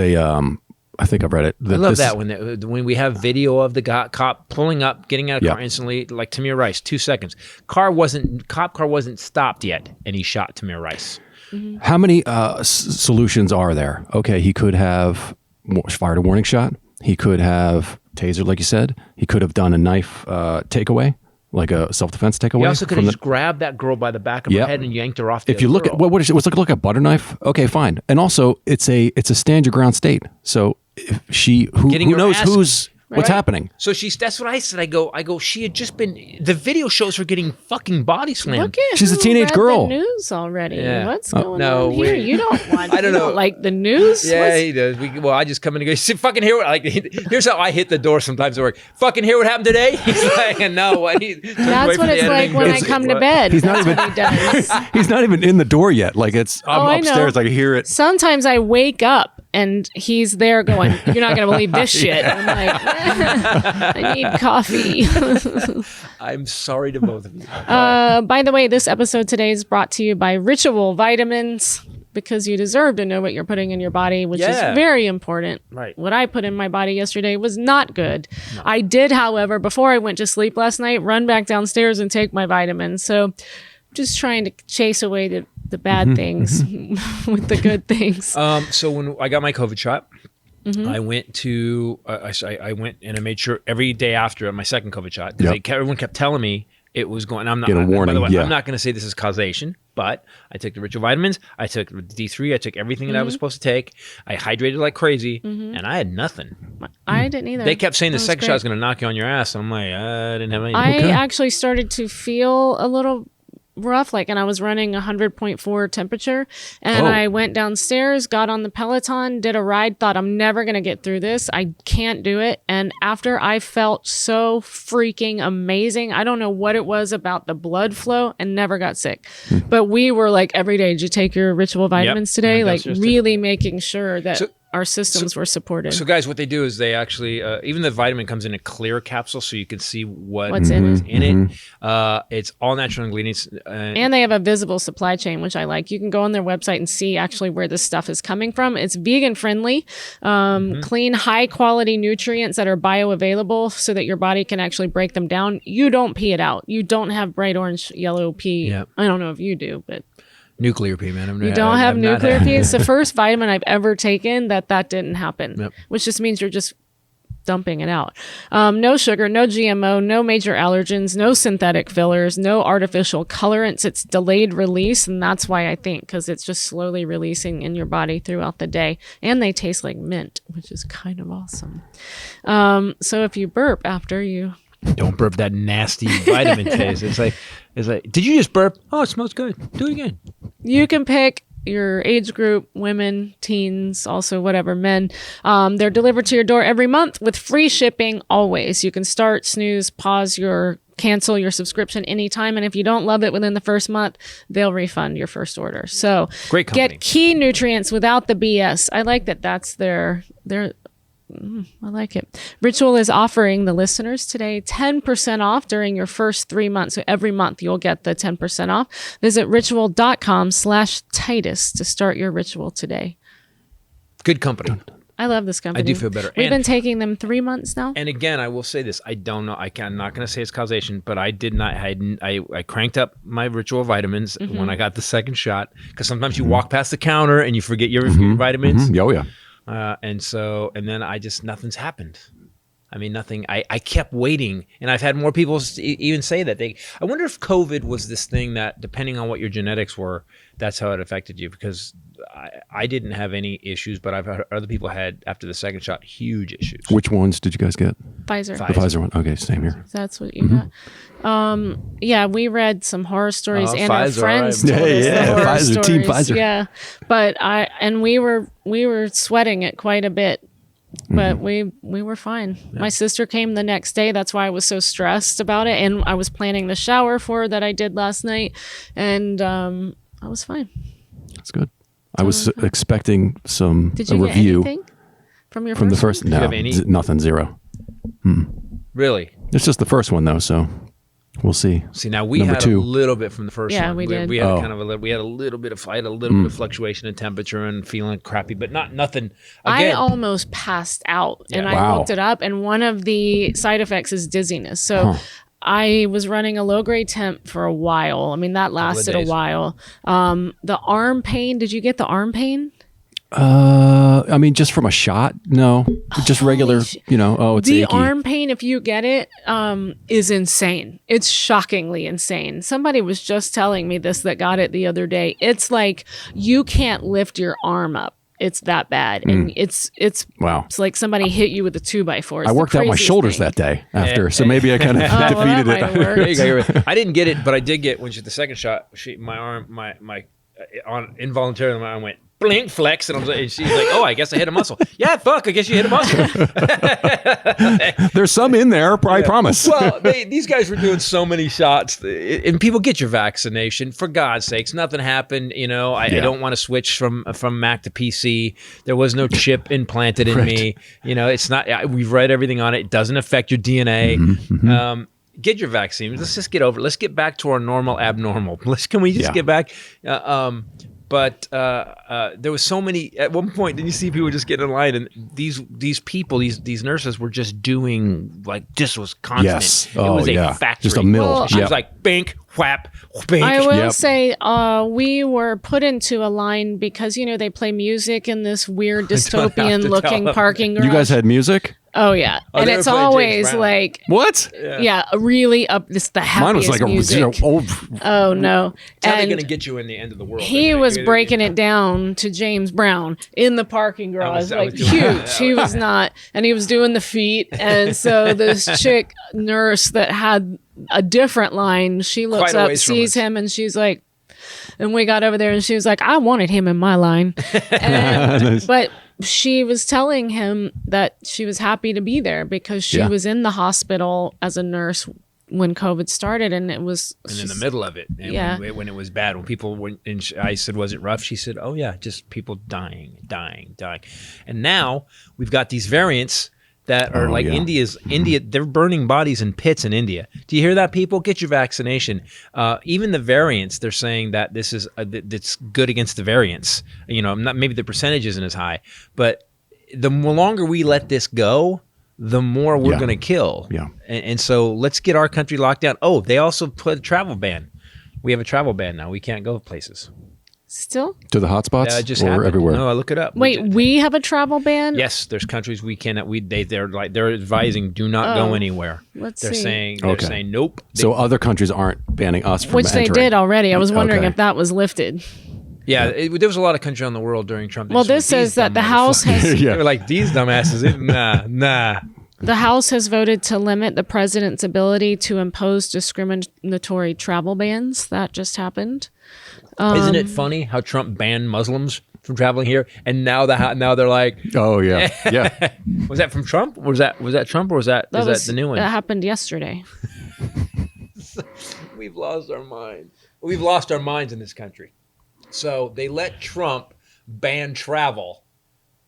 H: I think I've read it.
A: I love that when we have video of the cop pulling up, getting out of the
H: Yeah.
A: car instantly, like Tamir Rice, 2 seconds. Cop car wasn't stopped yet, and he shot Tamir Rice.
H: How many solutions are there? Okay, he could have fired a warning shot. He could have tasered, like you said. He could have done a knife takeaway, like a self-defense takeaway.
A: He also could have
H: from
A: just grabbed that girl by the back of her
H: Yep.
A: head and yanked her off. The
H: If you
A: other
H: look
A: girl.
H: at what is it? What's it look like a butter knife? Okay, fine. And also, it's a stand your ground state. So if who
A: Getting her
H: knows
A: ass-
H: what's happening?
A: So that's what I said. I go. She had just been. The video shows her getting fucking body slammed.
G: Look at
H: She's a
G: who
H: teenage
G: read
H: girl.
G: The news already.
A: Yeah.
G: What's
A: Oh,
G: going
A: no,
G: on here?
A: wait.
G: You don't want.
A: I don't
G: you
A: know.
G: like the news?
A: Yeah,
G: What's-
A: he does. I just come in and go, "See, fucking hear what, like, here's how I hit the door sometimes at work. Fucking hear what happened today? He's like, no, what?
G: That's what it's like when I come to bed.
H: He's not
G: That's what he does.
H: He's not even in the door yet. Like I'm
G: I know.
H: upstairs. I can hear it.
G: Sometimes I wake up and he's there going, "You're not going to believe this shit." I'm like, I need coffee.
A: I'm sorry to both of you.
G: By the way, this episode today is brought to you by Ritual Vitamins, because you deserve to know what you're putting in your body, which
A: Yeah.
G: is very important.
A: Right.
G: What I put in my body yesterday was not good. No. I did, however, before I went to sleep last night, run back downstairs and take my vitamins. So I'm just trying to chase away the bad things with the good things.
A: So when I got my COVID shot, I went to I went and I made sure every day after my second COVID shot, because everyone kept telling me it was going. I'm not.
H: Get a warning.
A: By the way,
H: Yeah.
A: I'm not going to say this is causation, but I took the ritual vitamins. I took D3. I took everything that I was supposed to take. I hydrated like crazy, and I had nothing.
G: I didn't either.
A: They kept saying the
G: That was
A: second
G: great.
A: shot was going to knock you on your ass. I'm like, I didn't have anything.
G: I actually started to feel a little rough, and I was running 100.4 temperature, and I went downstairs, got on the Peloton, did a ride, thought I'm never going to get through this. I can't do it. And after, I felt so freaking amazing. I don't know what it was about the blood flow, and never got sick. But we were like, every day, did you take your ritual vitamins today?
A: My
G: Like
A: doctors
G: really making sure that
A: So-
G: our systems were supported.
A: So guys, what they do is they actually even the vitamin comes in a clear capsule, so you can see
G: What's in it.
A: it. It's all natural ingredients.
G: And they have a visible supply chain, which I like. You can go on their website and see actually where this stuff is coming from. It's vegan friendly, clean, high quality nutrients that are bioavailable so that your body can actually break them down. You don't pee it out. You don't have bright orange, yellow pee.
A: Yep.
G: I don't know if you do, but
A: Nuclear pee, man.
G: you don't have nuclear pee. It's the first vitamin I've ever taken that didn't happen,
A: Yep.
G: which just means you're just dumping it out. No sugar, no GMO, no major allergens, no synthetic fillers, no artificial colorants. It's delayed release, and that's why I think, because it's just slowly releasing in your body throughout the day. And they taste like mint, which is kind of awesome. So if you burp after you...
A: Don't burp that nasty vitamin taste. It's like, did you just burp? Oh, it smells good. Do it again.
G: You can pick your age group, women, teens, also whatever, men. They're delivered to your door every month with free shipping always. You can start, snooze, pause cancel your subscription anytime. And if you don't love it within the first month, they'll refund your first order. So
A: Great company.
G: Get key nutrients without the BS. I like that that's their I like it. Ritual is offering the listeners today 10% off during your first 3 months. So every month you'll get the 10% off. Visit ritual.com/Titus to start your ritual today.
A: Good company.
G: I love this company.
A: I do feel better.
G: We've
A: And-
G: been taking them 3 months now.
A: And again, I will say this: I don't know. I'm not going to say it's causation, but I did not. I cranked up my ritual vitamins when I got the second shot, because sometimes you walk past the counter and you forget your vitamins.
H: Oh yeah.
A: And then nothing's happened. I mean, nothing. I kept waiting, and I've had more people even say that I wonder if COVID was this thing that, depending on what your genetics were, that's how it affected you. Because I didn't have any issues, but I've heard other people had, after the second shot, huge issues.
H: Which ones did you guys get?
G: Pfizer.
H: The Pfizer one. Okay, same here.
G: That's what you got. Yeah, we read some horror stories,
A: Oh,
G: and our
A: Pfizer,
G: friends
A: all right.
G: told us
H: Yeah,
G: the horror
H: Pfizer,
G: stories.
H: Team Pfizer.
G: Yeah, but we were sweating it quite a bit But we were fine. My sister came the next day. That's why I was so stressed about it. And I was planning the shower for her that I did last night. And I was fine.
H: That's good. I was expecting
G: Did
H: a
G: you get
H: review
G: anything from your
H: from the
G: first
H: first.
G: one?
H: No,
A: you have any?
H: nothing, zero.
A: Really?
H: It's just the first one though, so we'll see.
A: See, now we
H: Number
A: had
H: two.
A: a little bit from the first
G: Yeah,
A: one.
G: we did.
A: We had
H: Oh.
A: kind of we had a little bit of bit of fluctuation in temperature and feeling crappy, but nothing.
G: I
A: Again,
G: almost passed out, and I
H: Wow.
G: looked it up, and one of the side effects is dizziness. So I was running a low grade temp for a while. I mean, that lasted a
A: days.
G: while. The arm pain, did you get the arm pain?
H: I mean, just from a shot? No, just regular. It's
G: The
H: achy.
G: arm pain, if you get it, is insane. It's shockingly insane. Somebody was just telling me this that got it the other day. It's like you can't lift your arm up. It's that bad, and it's
H: Wow.
G: It's like somebody hit you with a 2x4. It's
H: I
G: the
H: worked out my
G: craziest
H: shoulders
G: thing.
H: that day after, so maybe I kind of
G: Well,
H: defeated
G: that might
H: it.
G: work.
A: There you go, you're right. I didn't get it, but I did get when she the second shot. My arm, my on involuntarily, my arm went blink flex, and and she's like, "Oh, I guess I hit a muscle." Yeah, fuck, I guess you hit a muscle.
H: There's some in there, I promise.
A: Well, these guys were doing so many shots, and people get your vaccination for God's sakes. Nothing happened, I don't want to switch from Mac to PC. There was no chip implanted in me. It's not. We've read everything on it. It doesn't affect your DNA. Get your vaccine. Let's just get over it. Let's get back to our normal abnormal. Can we just get back? But there was so many. At one point, did you see people just get in line, and these people, these nurses were just doing like this was constant.
H: Yes.
A: It was a factory.
H: Just a mill.
G: Well,
A: She was like bink, whap, bink.
G: I will
H: Yep.
G: say we were put into a line because, they play music in this weird
A: don't have to
G: dystopian looking
A: tell them.
G: parking garage.
H: You guys had music?
G: Oh, yeah.
A: Oh,
G: and
A: they were
G: it's
A: playing James
G: always
A: Brown.
G: like,
H: What?
G: yeah, really up. It's the
H: Mine was
G: happiest
H: like a
G: music.
H: old.
G: Oh, no.
A: It's how they're
G: And
A: gonna get you in the end of the world.
G: he was breaking it down to James Brown in the parking garage,
A: I was
G: like
A: doing
G: huge.
A: that.
G: He was not, and he was doing the feet. And so this chick nurse that had a different line, she looks
A: Quite a
G: up,
A: ways from
G: sees
A: us.
G: him, and she's like, and we got over there, and she was like, I wanted him in my line. And, but she was telling him that she was happy to be there because she
H: Yeah.
G: was in the hospital as a nurse when COVID started, and it was
A: And in the middle of it, and
G: Yeah.
A: when it was bad, when people went, and I said, "Was it rough?" She said, "Oh yeah, just people dying." And now we've got these variants that are like
H: yeah.
A: India. They're burning bodies in pits in India. Do you hear that, people? Get your vaccination. Even the variants, they're saying that this is that's good against the variants. Not maybe the percentage isn't as high, but the longer we let this go, the more we're
H: Yeah.
A: going to kill.
H: Yeah.
A: And so let's get our country locked down. Oh, they also put a travel ban. We have a travel ban now. We can't go places.
G: still.
H: To the hotspots
A: It just
H: or
A: happened.
H: everywhere?
A: No, I look it up.
G: Wait, we have a travel ban?
A: Yes, there's countries we cannot. They're advising do not go
G: Oh,
A: anywhere.
G: let's
A: They're
G: see.
A: saying
H: Okay.
A: nope.
H: So other countries aren't banning us from
G: Which they
H: entering.
G: did already. I was wondering
H: Okay.
G: if that was lifted.
A: Yeah, there was a lot of country on the world during Trump. They
G: Well,
A: just went,
G: this says
A: "These
G: that the
A: dumb
G: House
A: motherfuckers."
G: has
H: Yeah.
A: They were like these dumbasses. Nah.
G: the House has voted to limit the president's ability to impose discriminatory travel bans. That just happened.
A: Isn't it funny how Trump banned Muslims from traveling here, and now they're like,
H: Oh yeah, yeah.
A: was that from Trump? Was that Trump, or is that the new one?
G: That happened yesterday.
A: We've lost our mind. We've lost our minds in this country. So they let Trump ban travel,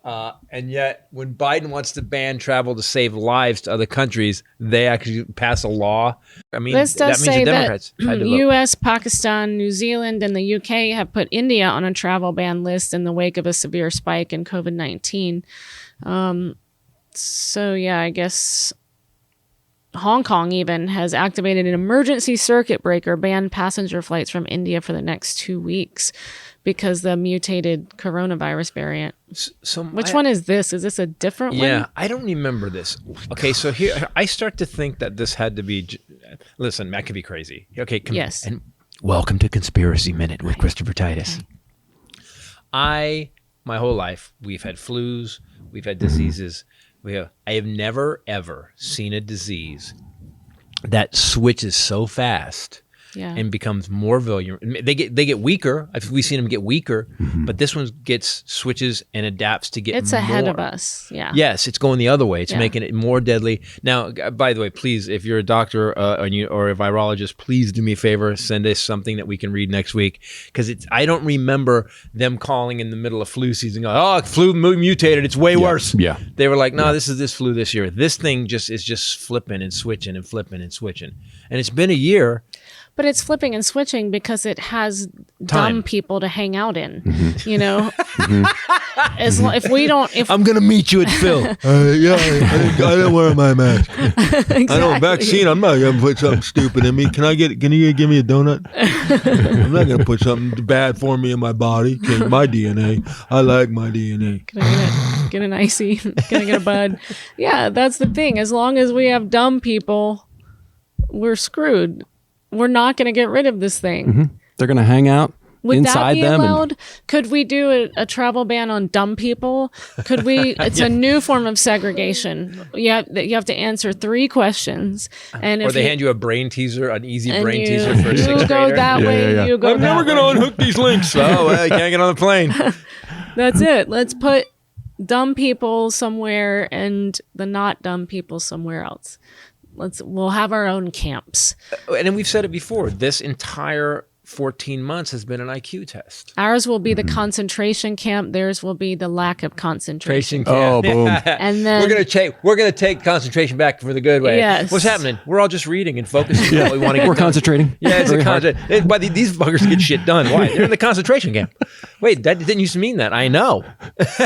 A: and yet when Biden wants to ban travel to save lives to other countries, they actually pass a law. I mean,
G: This
A: that
G: does
A: means
G: say
A: the
G: that
A: Democrats had to vote.
G: U.S., Pakistan, New Zealand, and the UK have put India on a travel ban list in the wake of a severe spike in COVID-19. So, yeah, I guess Hong Kong even has activated an emergency circuit breaker, banned passenger flights from India for the next 2 weeks because the mutated coronavirus variant.
A: So
G: Which one is this? Is this a different one?
A: Yeah, I don't remember this. Okay, so here I start to think that this had to be. Listen, that could be crazy. Okay,
G: Yes.
A: And welcome to Conspiracy Minute with Christopher Titus. My whole life, we've had flus, we've had diseases. I have never ever seen a disease that switches so fast
G: Yeah.
A: and becomes more vulnerable. They get weaker. We've seen them get weaker, but this one switches and adapts to get
G: It's
A: more.
G: ahead of us. Yeah.
A: Yes, it's going the other way. It's
G: Yeah.
A: making it more deadly. Now, by the way, please, if you're a doctor or a virologist, please do me a favor. Send us something that we can read next week, because I don't remember them calling in the middle of flu season, going, "Oh, flu mutated. It's way worse."
H: Yeah.
A: They were like, "No, this is this flu this year. This thing is just flipping and switching and flipping and switching." And it's been a year.
G: But it's flipping and switching because it has
A: Time.
G: dumb people to hang out in. You know, if we don't, if
A: I'm gonna meet you at Phil.
F: Yeah, I don't wear my mask. I know vaccine. I'm not gonna put something stupid in me. Can you give me a donut? I'm not gonna put something bad for me in my body. Okay, my DNA. I like my DNA.
G: Can I get an icy? Can I get a bud? Yeah, that's the thing. As long as we have dumb people, we're screwed. We're not going to get rid of this thing.
H: They're going to hang out
G: Would
H: inside
G: that be
H: them.
G: allowed? Could we do a travel ban on dumb people? Could we? It's a new form of segregation. You have to answer 3 questions, and
A: Or
G: if
A: they hand you a brain teaser, an easy
G: and
A: brain
G: you,
A: teaser for a
G: you
A: 6th
G: go
A: grader.
G: that way.
H: yeah.
G: You go.
F: I'm never
G: that
F: gonna
G: way.
F: unhook these links.
A: Oh, well, you can't get on the plane.
G: That's it. Let's put dumb people somewhere and the not dumb people somewhere else. We'll have our own camps.
A: And then we've said it before. This entire 14 months has been an IQ test.
G: Ours will be the concentration camp. Theirs will be the lack of concentration.
H: Oh, boom.
G: And then
A: we're gonna take concentration back for the good way.
G: Yes.
A: What's happening? We're all just reading and focusing on what we want to get
H: We're
A: done.
H: concentrating.
A: Yeah, it's
H: Very
A: a
H: hard.
A: concentration. But these buggers get shit done. Why? They're in the concentration camp. Wait, that didn't used to mean that. I know.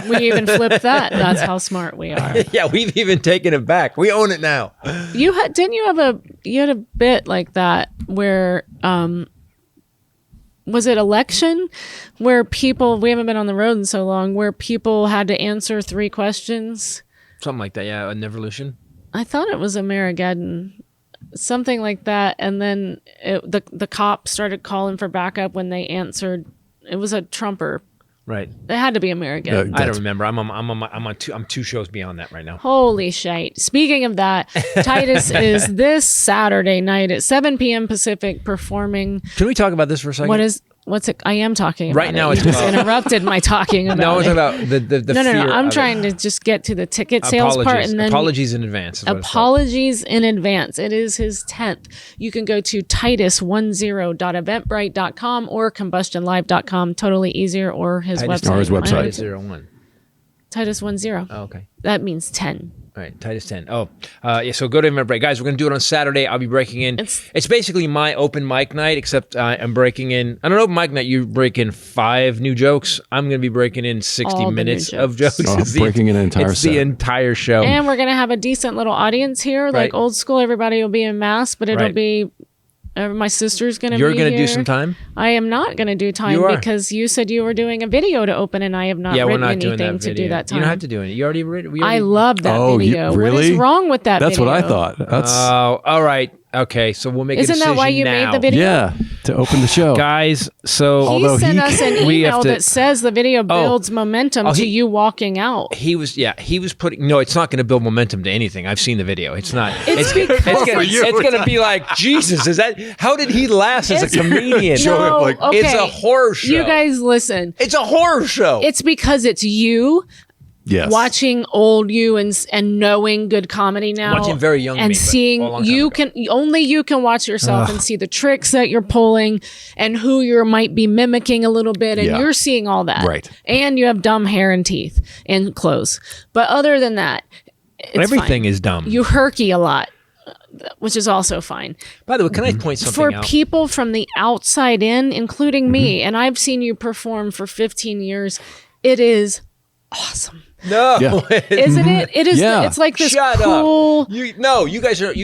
G: we even flipped that. That's how smart we are.
A: Yeah, we've even taken it back. We own it now.
G: You had a bit like that where was it election where we haven't been on the road in so long, where people had to answer 3 questions?
A: Something like that. Yeah, an evolution.
G: I thought it was Amerigeddon, something like that. And then the cops started calling for backup when they answered. It was a Trumper.
A: Right.
G: It had to be Amerigeddon.
A: I don't remember. I'm 2 shows beyond that right now.
G: Holy shite. Speaking of that, Titus is this Saturday night at 7 p.m. Pacific performing.
A: Can we talk about this for a second?
G: What's it? I am talking about
A: Right now
G: it.
A: it's
G: You just
A: about-
G: interrupted my talking about
A: No, I was
G: it.
A: about the
G: No.
A: fear
G: I'm
A: of
G: trying
A: it.
G: to just get to the ticket sales part, and then
A: Apologies in advance. is what it's called.
G: apologies in advance. It is his 10th. You can go to titus10.eventbrite.com or combustionlive.com. Totally easier, or his website.
H: Or his website.
A: Titus 01.
G: Titus 10.
A: Oh, okay.
G: That means 10.
A: All right, Titus 10. Oh, yeah, so go to Eventbrite. Guys, we're going to do it on Saturday. I'll be breaking in. It's basically my open mic night, except I'm breaking in. On an open mic night, you break in 5 new jokes. I'm going to be breaking in 60
G: All the new
A: minutes of
G: jokes.
A: jokes.
H: Oh,
A: It's
H: breaking in an entire
A: It's the
H: set.
A: entire show.
G: And we're going to have a decent little audience here, like
A: Right.
G: old school. Everybody will be in mask, but it'll
A: Right.
G: be. My sister's going to be
A: You're going to do
G: here.
A: some time?
G: I am not going to do time
A: You are.
G: because you said you were doing a video to open, and I have not
A: Yeah, we're
G: written
A: not doing
G: anything
A: that
G: to
A: video.
G: do that time.
A: You don't have to do it. You already read it.
G: I love that
H: Oh,
G: video.
H: really?
G: What is wrong with that
H: That's
G: video?
H: what I thought. That's
A: Oh, all right. Okay, so we'll make a
G: Isn't
A: decision
G: that why you
A: now.
G: made the video?
H: yeah, to open the show.
A: Guys, so
G: He
H: Although
G: sent
H: he
G: us an
A: we have
G: email
A: to-
G: that says the video builds momentum
A: Oh,
G: to
A: he-
G: you walking out.
A: he was putting, no, it's not going to build momentum to anything. I've seen the video. It's not.
G: It's because
A: it's going to be like, Jesus, how did he last as a comedian?
G: No, okay.
A: It's a horror show.
G: You guys listen.
A: It's a horror show.
G: It's because it's you
H: Yes.
G: watching old you and knowing good comedy now,
A: Watching very young
G: and
A: me, but
G: seeing
A: a long time
G: you
A: ago.
G: only you can watch yourself and see the tricks that you're pulling and who you might be mimicking a little bit, and
H: Yeah.
G: you're seeing all that,
H: Right.
G: And you have dumb hair and teeth and clothes, but other than that, it's
A: Everything
G: fine.
A: is dumb.
G: You herky a lot, which is also fine.
A: By the way, can I point something
G: For
A: out?
G: people from the outside in, including me,
A: Mm-hmm.
G: and I've seen you perform for 15 years, it is awesome.
A: No,
H: Yeah.
G: Isn't it? It is.
H: Yeah.
G: It's like this
A: Shut
G: cool.
A: up. You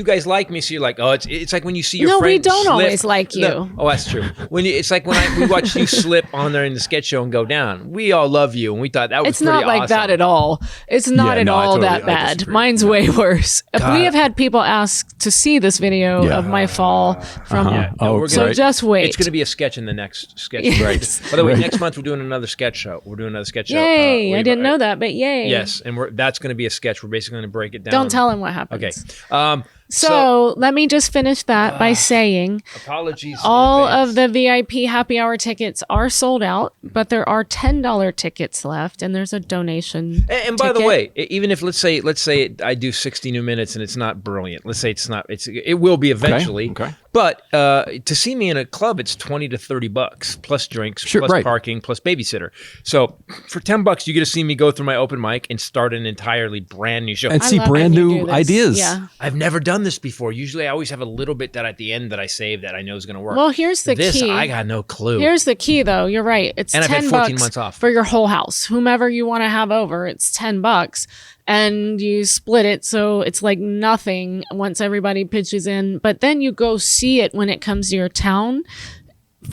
A: guys like me, so you're like, oh, it's like when you see your
G: No,
A: friend
G: we don't
A: slip.
G: always like you.
A: No. Oh, that's true. It's like when we watch you slip on there in the sketch show and go down. We all love you, and we thought that was
G: It's
A: pretty
G: not like
A: awesome.
G: that at all. It's not
H: Yeah,
G: at
H: no, I
G: all
H: totally-
G: that
H: I
G: bad.
H: disagree.
G: Mine's way worse.
A: God.
G: We have had people ask to see this video
H: Yeah.
G: of my fall from.
A: Yeah,
H: Oh,
A: we're
G: So
A: gonna-
G: just wait.
A: It's going to be a sketch in the next sketch.
G: Yes.
A: By the way, next month we're doing another sketch show. We're doing another sketch show.
G: Yay! I didn't know that, but yay!
A: Yes, and that's going to be a sketch. We're basically going to break it down.
G: Don't tell him what
A: Okay.
G: happens. So let me just finish that by saying
A: apologies.
G: all of the VIP happy hour tickets are sold out, but there are $10 tickets left, and there's a donation.
A: And by the
G: ticket.
A: way, even if let's say I do 60 new minutes and it's not brilliant. Let's say it will be eventually.
H: Okay.
A: But to see me in a club, it's $20 to $30 plus drinks,
H: Sure,
A: plus
H: right.
A: parking, plus babysitter. So for $10, you get to see me go through my open mic and start an entirely brand new show.
H: And
G: I
H: see
G: love
H: brand
G: when you
H: new
G: do this.
H: ideas.
G: Yeah.
A: I've never done this before. Usually, I always have a little bit that at the end that I save that I know is going to work.
G: Well, here's the
A: this,
G: key.
A: I got no clue.
G: Here's the key, though. You're right. It's
A: And I've had
G: 10
A: 14
G: bucks
A: months off.
G: for your whole house. Whomever you want to have over, it's $10, and you split it, so it's like nothing once everybody pitches in. But then you go see it when it comes to your town,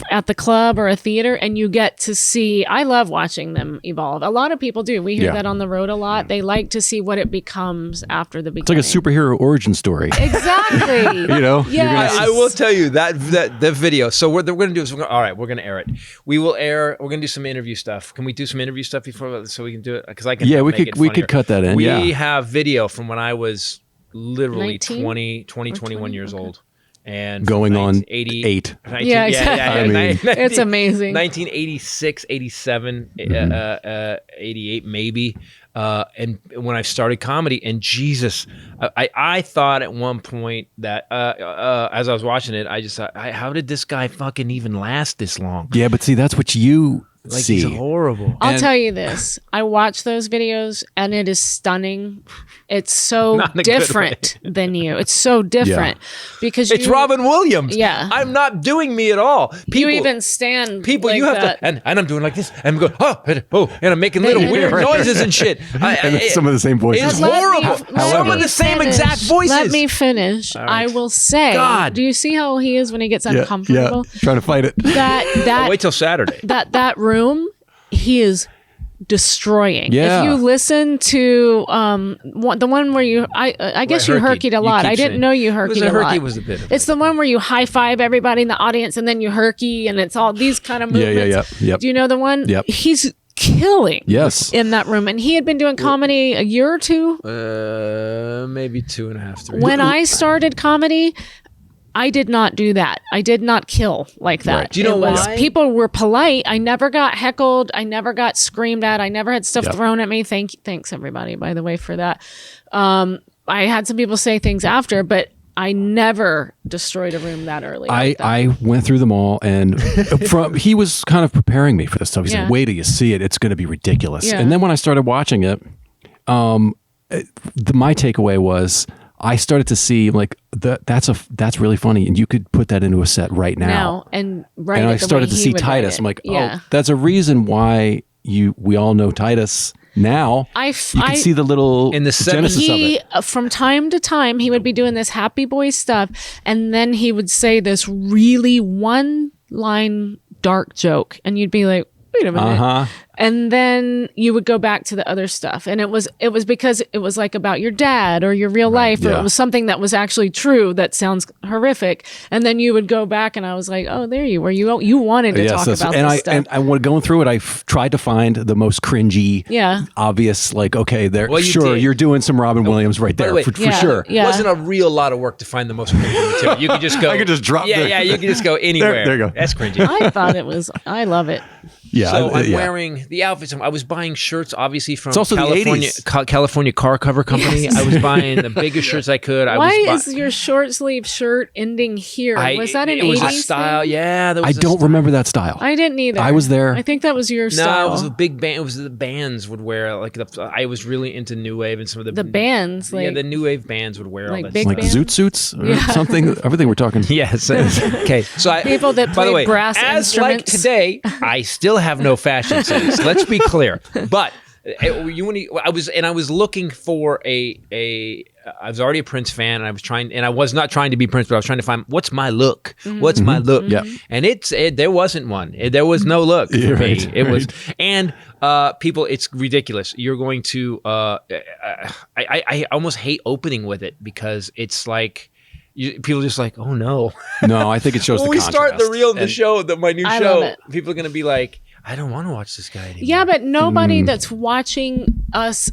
G: at the club or a theater, and you get to see. I love watching them evolve. A lot of people do. We hear
H: Yeah.
G: that on the road a lot. They like to see what it becomes after the
H: It's like
G: beginning.
H: a superhero origin story.
G: Exactly.
H: You know? You're gonna
G: Yes.
A: I will tell you that the video. So what we're going to do is we're going to air it. We will air. We're going to do some interview stuff. Can we do some interview stuff before so we can do it? Because I can.
H: Yeah, we
A: make
H: could-
A: it
H: we
A: funnier.
H: could cut that in,
A: We
H: yeah.
A: have video from when I was literally
G: 19?
A: 21 years old. And
H: Going on
A: 80,
H: 8.
G: Yeah, exactly.
H: I mean-
G: It's amazing.
A: 1986, 87, 88 maybe. And when I started comedy, and Jesus, I thought at one point that as I was watching it, I just thought, how did this guy fucking even last this long?
H: Yeah, but see, that's what you
A: Like
H: see.
A: he's horrible.
G: I'll tell you this. I watch those videos and it is stunning. It's so
A: Not in a good
G: different than you. It's so different because
A: It's
G: you,
A: Robin Williams.
G: Yeah.
A: I'm not doing me at all.
G: you even stand
A: People,
G: like
A: you have
G: that.
A: to, and I'm doing like this, and I'm going, and I'm making little weird
H: Right.
A: noises and shit.
H: And it's some of the same voices.
A: It's
G: Let me-
A: horrible.
G: let
A: Some
G: me
A: of the same
G: finish.
A: exact voices.
G: Let me finish. I will say,
A: God.
G: do you see how he is when he gets
H: Yeah,
G: uncomfortable?
H: trying to fight it.
G: That
A: Wait till Saturday.
G: that room, he is destroying.
H: Yeah.
G: If you listen to the one where you, I guess you
A: Herky.
G: herkied a
A: You
G: lot.
A: keep
G: I didn't
A: saying-
G: know you
A: It was
G: herkied
A: a
G: a lot.
A: herky was a bit of
G: It's the one where you high five everybody in the audience and then you herky and it's all these kind of movements.
H: Yep.
G: Do you know the one?
H: Yep.
G: He's killing.
H: Yes.
G: In that room, and he had been doing comedy a year or two.
A: Maybe 2.5, 3.
G: When I started comedy, I did not do that. I did not kill like that.
A: Right. Do you know why?
G: People were polite. I never got heckled. I never got screamed at. I never had stuff
H: Yep.
G: thrown at me. Thanks everybody, by the way, for that. I had some people say things after, but I never destroyed a room that early. like that.
H: I went through them all, and he was kind of preparing me for this stuff. He
G: Yeah.
H: said, "Wait till you see it; it's going to be ridiculous."
G: Yeah.
H: And then when I started watching it, my takeaway was I started to see like that's really funny, and you could put that into a set right now.
G: and right.
H: And
G: it
H: I
G: the
H: started
G: way
H: to
G: he
H: see
G: would write
H: Titus.
G: it.
H: I'm like,
G: yeah.
H: oh, that's a reason why we all know Titus now. You can see the little
A: In the
H: genesis of
G: he
H: it.
G: from time to time he would be doing this happy boy stuff, and then he would say this really one line dark joke, and you'd be like, wait a minute. And then you would go back to the other stuff, and it was because it was like about your dad or your real life, or
H: Yeah.
G: it was something that was actually true that sounds horrific, and then you would go back, and I was like, oh, there you were. You wanted to talk about
H: and
G: this stuff.
H: and I when going through it, I tried to find the most cringy,
G: Yeah.
H: obvious. Like, okay, there,
A: Well, you
H: sure,
A: did.
H: you're doing some Robin Williams right
A: by the
H: there
A: way,
H: for
G: Yeah.
H: sure.
G: Yeah.
A: It wasn't a real lot of work to find the most cringy material. You could just go.
H: I could just drop
A: Yeah,
H: the-
A: yeah. You could just go anywhere.
H: There you go.
A: That's cringy.
G: I thought it was. I love it.
H: Yeah,
A: So I'm
H: yeah.
A: wearing the outfits. I was buying shirts, obviously from
H: It's also the
A: California,
H: 80s.
A: California Car Cover Company.
G: Yes.
A: I was buying the biggest shirts I could.
G: Why is your short sleeve shirt ending here? Was that an
A: It was
G: 80s
A: a style.
G: thing?
A: Yeah, there
H: I
A: was a
H: don't
A: style.
H: remember that style.
G: I didn't either.
H: I was there.
G: I think that was your
A: No,
G: style.
A: it was the big band. It was the bands would wear like I was really into new wave and some of the
G: The bands,
A: yeah,
G: like-
A: the new wave bands would wear
G: like
A: all that
G: big
A: stuff.
H: like
G: band?
H: zoot suits or something. Everything we're talking.
A: Yes. Okay. So
G: People that
A: by the
G: play
A: way,
G: brass
A: as like
G: instruments.
A: today, I still have no fashion sense. Let's be clear. But I was looking for I was already a Prince fan, and I was not trying to be Prince, but I was trying to find what's my look.
G: Mm-hmm.
A: What's my look?
H: Yeah.
A: And there wasn't one. There was no look for
H: Yeah,
A: me.
H: right,
A: It was,
H: right.
A: and people, it's ridiculous. You're going to. I almost hate opening with it because it's like. People are just like, oh no.
H: No, I think it shows
A: When
H: the
A: we start
H: contrast.
A: show, my new
G: I
A: show,
G: love it.
A: people are gonna be like, I don't want to watch this guy anymore.
G: Yeah, but
H: Mm.
G: nobody that's watching us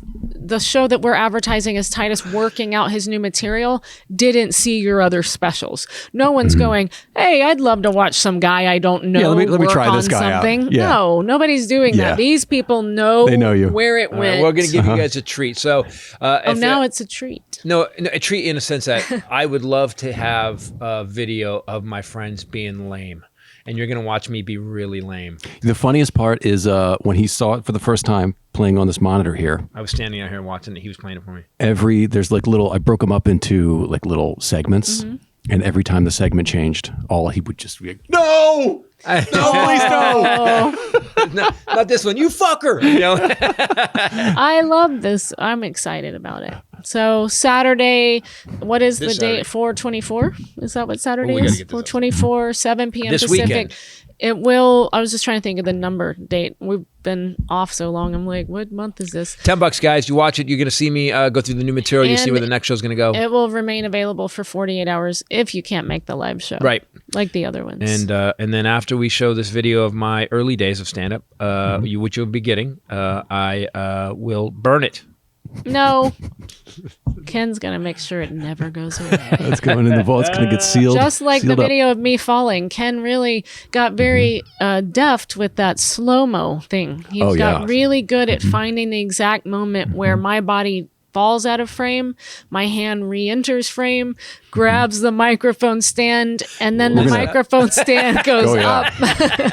G: the show that we're advertising as Titus working out his new material didn't see your other specials. No one's going, hey, I'd love to watch some guy I don't know.
H: Yeah, let me
G: work
H: try
G: on
H: this guy out.
G: something.
H: Yeah.
G: No, nobody's doing
H: Yeah.
G: that. These people know,
H: They know you.
G: where it went.
A: We're going to give you guys a treat. So,
G: now it's a treat.
A: No, a treat in a sense that I would love to have a video of my friends being lame. And you're going to watch me be really lame.
H: The funniest part is when he saw it for the first time playing on this monitor here.
A: I was standing out here watching it. He was playing it for me.
H: There's like I broke them up into like little segments. And every time the segment changed, he would just be like, no, please no.
A: No, not this one. You fucker. You know?
G: I love this. I'm excited about it. So Saturday, what is
A: This
G: the date?
A: Saturday.
G: 4/24? Is that what Saturday
A: we gotta
G: is?
A: get this up.
G: 4/24, 7 p.m.
A: This
G: Pacific.
A: weekend.
G: It will. I was just trying to think of the number date. We've been off so long. I'm like, what month is this?
A: $10, guys. You watch it. You're going to see me go through the new material. You see
G: And
A: where the next show's going to go.
G: It will remain available for 48 hours if you can't make the live show.
A: Right.
G: Like the other ones.
A: And then after we show this video of my early days of stand-up, which you'll be getting, I will burn it.
G: No. Ken's going to make sure it never goes away.
H: it's going in the vault. It's going to get sealed.
G: Just like the
H: sealed up.
G: video of me falling, Ken really got very deft with that slow-mo thing. He
H: Oh,
G: got
H: yeah.
G: really good at finding the exact moment where my body falls out of frame, my hand re-enters frame, grabs the microphone stand, and then the microphone stand goes up.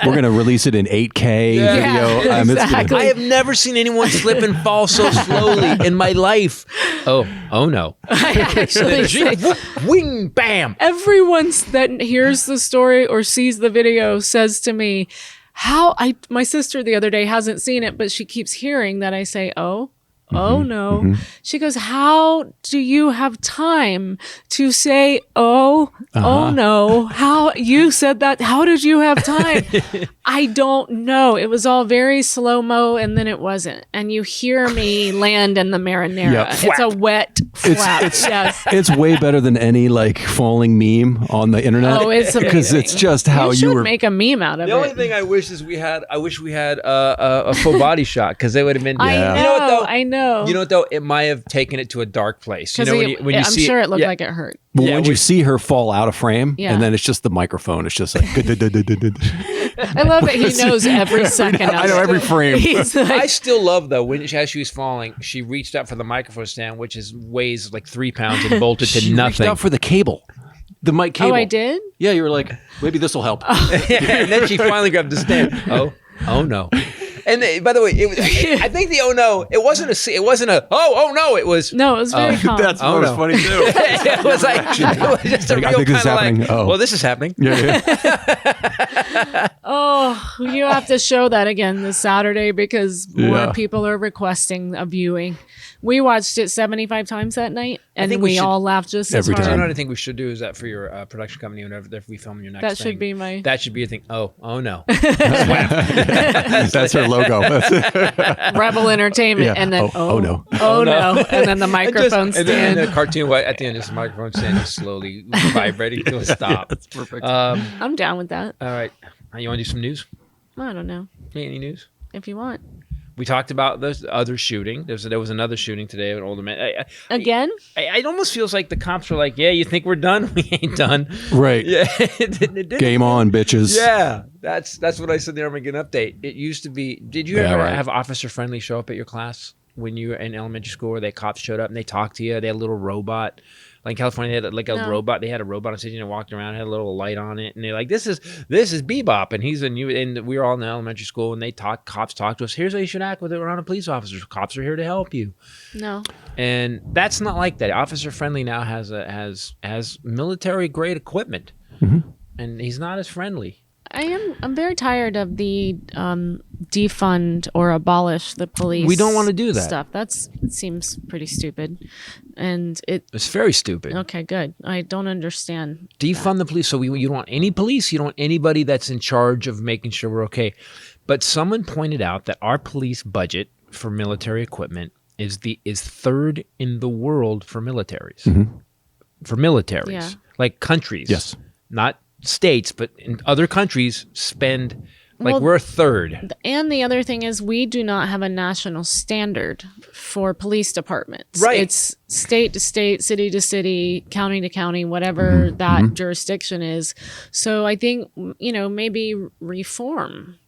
H: We're going to release it in 8K
A: Yeah.
H: video.
G: Yeah,
H: It's gonna-
G: exactly.
A: I have never seen anyone slip and fall so slowly in my life. Oh no.
G: I actually say,
A: Wing, bam.
G: everyone that hears the story or sees the video says to me, my sister the other day hasn't seen it, but she keeps hearing that I say, oh no. She goes, how do you have time to say, oh no? How you said that? How did you have time? I don't know. It was all very slow-mo and then it wasn't. And you hear me land in the marinara.
H: Yeah.
G: It's a wet flap. Yes.
H: It's way better than any like falling meme on the internet.
G: Oh, it's
H: because
G: amazing.
H: it's just how
G: you
H: you
G: should
H: were.
G: make a meme out of
A: The only
G: it.
A: thing I wish we had a full body shot because they would have been.
G: I know.
A: You know what though?
G: I know.
A: You know what though? It might have taken it to a dark place. You know when you
G: I'm
A: see
G: sure it looked
A: yeah.
G: like it hurt.
H: But
A: Yeah,
H: when you see her fall out of frame,
G: Yeah.
H: and then it's just the microphone, it's just like.
G: I love that he knows every second of
H: I know
G: it.
H: every frame.
G: He's
A: I
G: like,
A: still love though as she was falling, she reached out for the microphone stand, which weighs like 3 pounds and bolted to
H: She reached
A: nothing.
H: out for the cable, the mic cable.
G: oh, I did?
H: Yeah, you were like, maybe this will help.
A: And then she finally grabbed the stand. Oh no. And by the way, it was, I think the oh no, it wasn't a oh no, it was
G: No, it was very calm.
H: That's
A: Oh,
H: what was
A: no.
H: funny too.
A: it was like it was just a
H: Like, I
A: real
H: think this is
A: kind of
H: happening.
A: like,
H: Oh.
A: well, this is happening.
H: Yeah.
G: Oh, you have to show that again this Saturday because more
H: Yeah.
G: people are requesting a viewing. We watched it 75 times that night, and
A: think
G: we
A: we should-
G: all laughed just as
H: Every
G: hard.
A: You
H: time.
A: know what I think we should do is that for your production company, whenever if we film your next
G: That
A: thing,
G: should be my-
A: That should be your thing. Oh no.
H: That's her logo.
G: Rebel Entertainment,
H: Yeah.
G: and then
H: Oh, no.
G: oh no, and then the microphone
A: and then
G: stand.
A: the cartoon at the end, just the microphone stand just slowly vibrating to a stop.
H: That's perfect.
G: I'm down with that.
A: All right, you want to do some news?
G: I don't know
A: Any news?
G: if you want.
A: We talked about the other shooting. There was another shooting today of an older man.
G: Again?
A: It almost feels like the cops are like, "Yeah, you think we're done? We ain't done."
H: Right.
A: Yeah. It didn't-
H: Game on, bitches.
A: Yeah, that's what I said in the Armageddon update. It used to be. Did you
H: Yeah,
A: ever
H: right.
A: have officer friendly show up at your class when you were in elementary school? Where cops showed up and they talked to you. They had a little robot. Like in California, they had like a
G: No.
A: robot. They had a robot on stage and it walked around, had a little light on it, and they're like, "This is Bebop," and he's a new. And we were all in elementary school, and cops talked to us. Here's how you should act with it around a police officer. Cops are here to help you.
G: No.
A: And that's not like that. Officer Friendly now has military grade equipment, and he's not as friendly.
G: I'm very tired of the defund or abolish the police.
A: We don't wanna do that.
G: stuff. It seems pretty stupid, and
A: It's very stupid.
G: okay, good. I don't understand.
A: Defund the police. So you don't want any police. You don't want anybody that's in charge of making sure we're okay. But someone pointed out that our police budget for military equipment is third in the world for militaries. For militaries,
G: Yeah.
A: like countries.
H: Yes.
A: Not states, but in other countries spend Like
G: Well,
A: we're third.
G: And the other thing is, we do not have a national standard for police departments.
A: Right.
G: It's state to state, city to city, county to county, whatever that jurisdiction is. So I think, maybe reform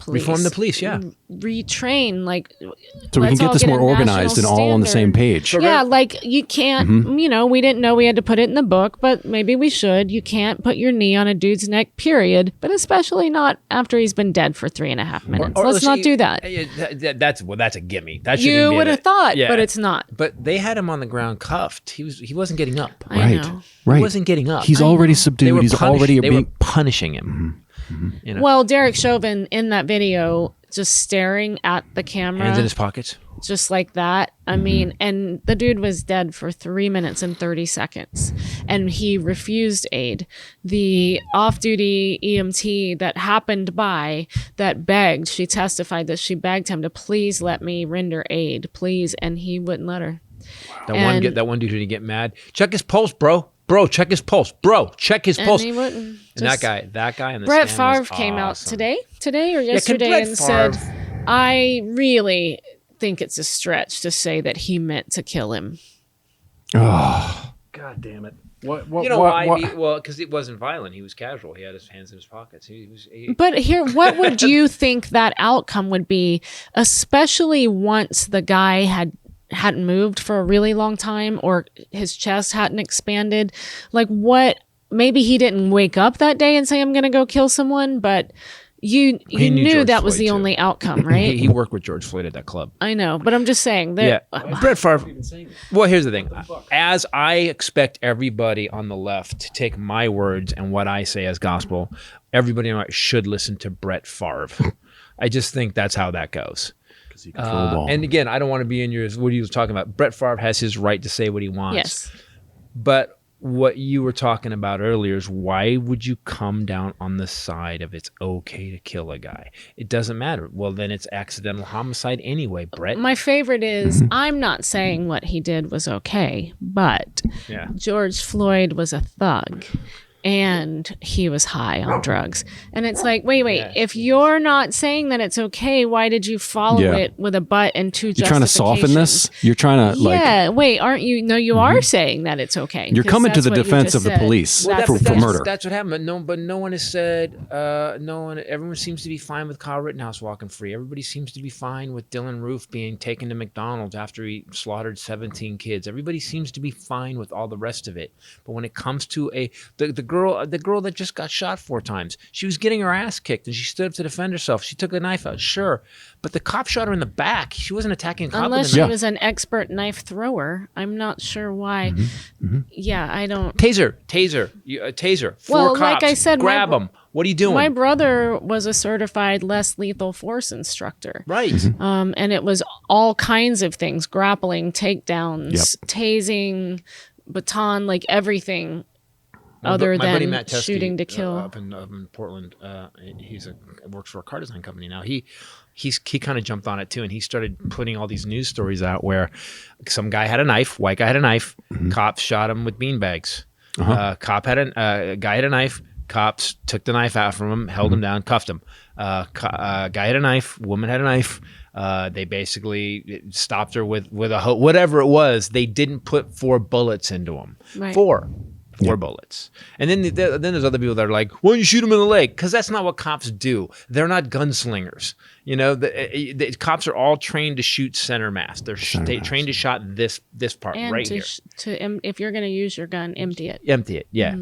G: police.
A: Reform the police, yeah.
G: Retrain, like.
H: So we can
G: let's
H: get
G: all
H: this
G: a
H: more organized and
G: national
H: all on the same
G: standard.
H: page.
G: Yeah, like you can't, we didn't know we had to put it in the book, but maybe we should. You can't put your knee on a dude's neck, period, but especially not after he's been dead for 3.5 minutes. Let's not do that.
A: That's a gimme. That
G: You
A: shouldn't be
G: would have
A: it.
G: thought,
A: Yeah.
G: but it's not.
A: But they had him on the ground cuffed. He wasn't getting up.
G: I
H: Right.
G: know.
H: Right.
A: He wasn't getting up.
H: He's already
A: They
H: subdued.
A: were
H: He's
A: punish-
H: already
A: they were
H: being.
A: punishing him. You know,
G: Well, Derek Chauvin in that video just staring at the camera,
A: hands in his pockets.
G: just like that. I mean, and the dude was dead for 3 minutes and 30 seconds, and he refused aid. The off-duty EMT that happened by that begged, she testified that she begged him to please let me render aid, please, and he wouldn't let her.
A: That one dude didn't get mad. Check his pulse, bro. Bro, check his pulse. Bro, check his
G: And
A: pulse.
G: he wouldn't.
A: And that guy in the
G: Brett
A: stand was
G: Favre came out
A: awesome.
G: today or yesterday
A: Brett
G: and said,
A: Favre-
G: I really think it's a stretch to say that he meant to kill him.
H: Oh, God damn it! What?
A: You know why? Well, because it wasn't violent. He was casual. He had his hands in his pockets.
G: But here, what would you think that outcome would be, especially once the guy hadn't moved for a really long time or his chest hadn't expanded? Like what, maybe he didn't wake up that day and say, I'm going to go kill someone, but you
A: He knew
G: knew
A: George
G: that was
A: Floyd,
G: the
A: too.
G: only outcome, right?
A: he worked with George Floyd at that club.
G: I know, but I'm just saying
A: Yeah,
G: that
A: Brett Favre. Well, here's the thing. As I expect everybody on the left to take my words and what I say as gospel, everybody on the right should listen to Brett Favre. I just think that's how that goes.
H: He controlled all.
A: And again, I don't want to be in your what he was talking about. Brett Favre has his right to say what he wants.
G: yes.
A: But what you were talking about earlier is why would you come down on the side of it's okay to kill a guy? It doesn't matter. Well, then it's accidental homicide anyway, Brett.
G: My favorite is I'm not saying what he did was okay, but
A: Yeah.
G: George Floyd was a thug and he was high on drugs. And it's like, wait, if you're not saying that it's okay, why did you follow
H: Yeah.
G: it with a but and two
H: You're trying to soften this. You're trying to
G: Yeah, wait, aren't you? No, you are saying that it's okay.
H: You're
G: 'cause
H: coming to
G: that's
H: the
G: what you
H: defense
G: just
H: of the
G: said.
H: police
G: That's-
H: for murder.
A: That's what happened. But no one has said. No one. Everyone seems to be fine with Kyle Rittenhouse walking free. Everybody seems to be fine with Dylan Roof being taken to McDonald's after he slaughtered 17 kids. Everybody seems to be fine with all the rest of it. But when it comes to the girl that just got shot 4 times, she was getting her ass kicked and she stood up to defend herself. She took a knife out, sure, but the cop shot her in the back. She wasn't attacking a cop.
G: Unless
A: with
G: she
A: a knife.
G: was an expert knife thrower. I'm not sure why. Yeah, I don't.
A: Taser, taser. 4
G: Well,
A: cops.
G: like I said,
A: grab them. What are you doing?
G: My brother was a certified less lethal force instructor.
A: Right.
G: And it was all kinds of things: grappling, takedowns, tasing, baton, like everything other
A: My buddy
G: than
A: Matt Teskey,
G: shooting to kill.
A: up in Portland. He's works for a car design company now. He kind of jumped on it too, and he started putting all these news stories out where some guy had a knife, white guy had a knife, cops shot him with beanbags. Guy had a knife. Cops took the knife out from him, held him down, cuffed him. Guy had a knife. Woman had a knife. They basically stopped her with whatever it was. They didn't put 4 bullets into him.
G: Right.
A: 4 bullets. And then there's other people that are like, why don't you shoot him in the leg? Because that's not what cops do. They're not gunslingers. You know, the cops are all trained to shoot center mass. They're trained to shot this part
G: And
A: right
G: to,
A: here.
G: if you're going to use your gun, empty it.
A: Empty it, yeah.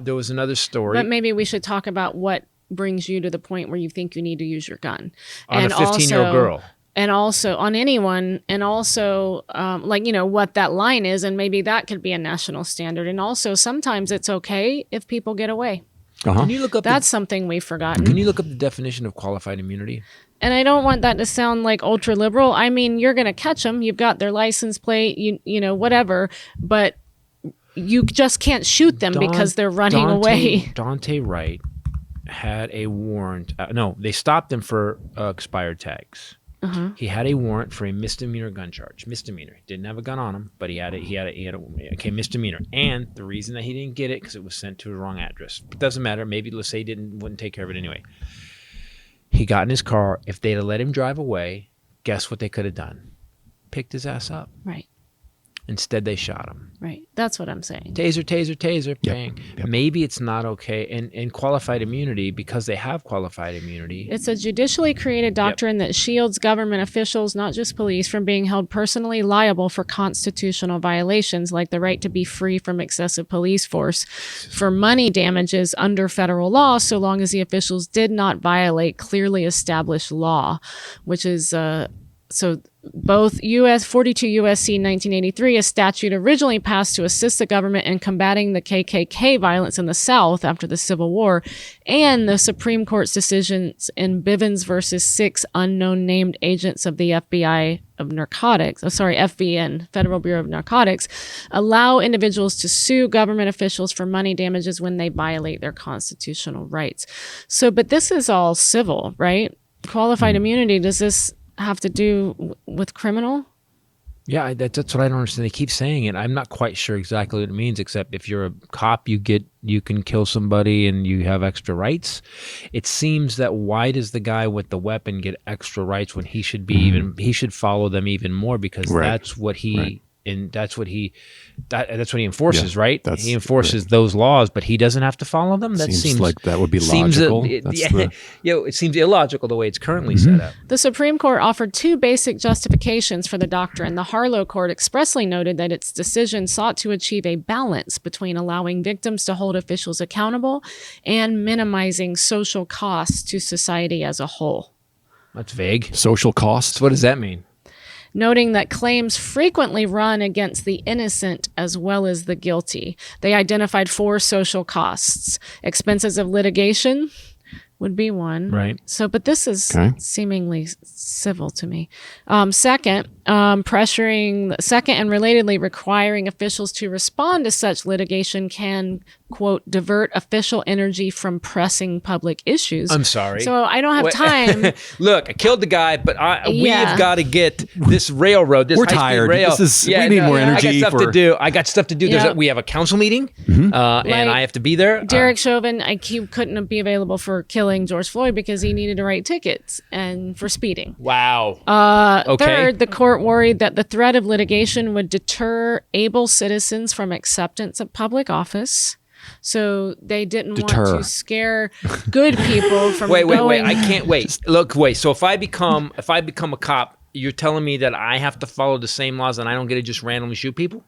A: There was another story.
G: But maybe we should talk about what brings you to the point where you think you need to use your gun.
A: On a 15-year-old girl.
G: And also on anyone, and also what that line is, and maybe that could be a national standard. And also sometimes it's okay if people get away.
A: Can you look up
G: That's something we've forgotten.
A: Can you look up the definition of qualified immunity?
G: And I don't want that to sound like ultra liberal. I mean, you're going to catch them. You've got their license plate, you know, whatever. But you just can't shoot them because they're running away.
A: Dante Wright had a warrant. No, they stopped him for expired tags. He had a warrant for a misdemeanor gun charge. Misdemeanor. Didn't have a gun on him, but he had a misdemeanor. And the reason that he didn't get it because it was sent to a wrong address. But doesn't matter. Maybe let's say he wouldn't take care of it anyway. He got in his car. If they'd have let him drive away, guess what they could have done? Picked his ass up.
G: Right.
A: Instead, they shot him.
G: Right. That's what I'm saying.
A: Taser, taser, taser, bang.
H: Yep.
A: Maybe it's not okay. And in qualified immunity, because they have qualified immunity.
G: It's a judicially created doctrine that shields government officials, not just police, from being held personally liable for constitutional violations like the right to be free from excessive police force for money damages under federal law, so long as the officials did not violate clearly established law, which is so both U.S. 42 U.S.C. 1983, a statute originally passed to assist the government in combating the KKK violence in the South after the Civil War, and the Supreme Court's decisions in Bivens versus 6 unknown named agents of the FBI of narcotics, FBN, Federal Bureau of Narcotics, allow individuals to sue government officials for money damages when they violate their constitutional rights. So, but this is all civil, right? Qualified immunity, does this have to do with criminal?
A: Yeah, that's what I don't understand. They keep saying it. I'm not quite sure exactly what it means, except if you're a cop, you can kill somebody and you have extra rights. It seems that why does the guy with the weapon get extra rights when he should be he should follow them even more, because that's what he and that's what he enforces, right? He enforces those laws, but he doesn't have to follow them. That seems
H: like that would be logical.
A: It seems illogical the way it's currently set up.
G: The Supreme Court offered two basic justifications for the doctrine. The Harlow Court expressly noted that its decision sought to achieve a balance between allowing victims to hold officials accountable and minimizing social costs to society as a whole.
A: That's vague.
H: Social costs?
A: What does that mean?
G: Noting that claims frequently run against the innocent as well as the guilty. They identified 4 social costs. Expenses of litigation would be one.
A: Right.
G: So, but this is seemingly civil to me. Second, and relatedly requiring officials to respond to such litigation can, quote, divert official energy from pressing public issues.
A: I'm sorry.
G: So I don't have time.
A: Look, I killed the guy, but we have got to get this railroad, this
H: We're
A: high-speed
H: tired.
A: rail.
H: We need more energy.
A: I got stuff to do.
G: Yeah.
A: We have a council meeting, and I have to be there.
G: Derek Chauvin, he couldn't be available for killing George Floyd because he needed to write tickets and for speeding.
A: Wow.
G: Okay. Third, the court worried that the threat of litigation would deter able citizens from acceptance of public office. So they didn't want to scare good people from going.
A: Wait. I can't wait. Look, wait. So if I become a cop, you're telling me that I have to follow the same laws and I don't get to just randomly shoot people?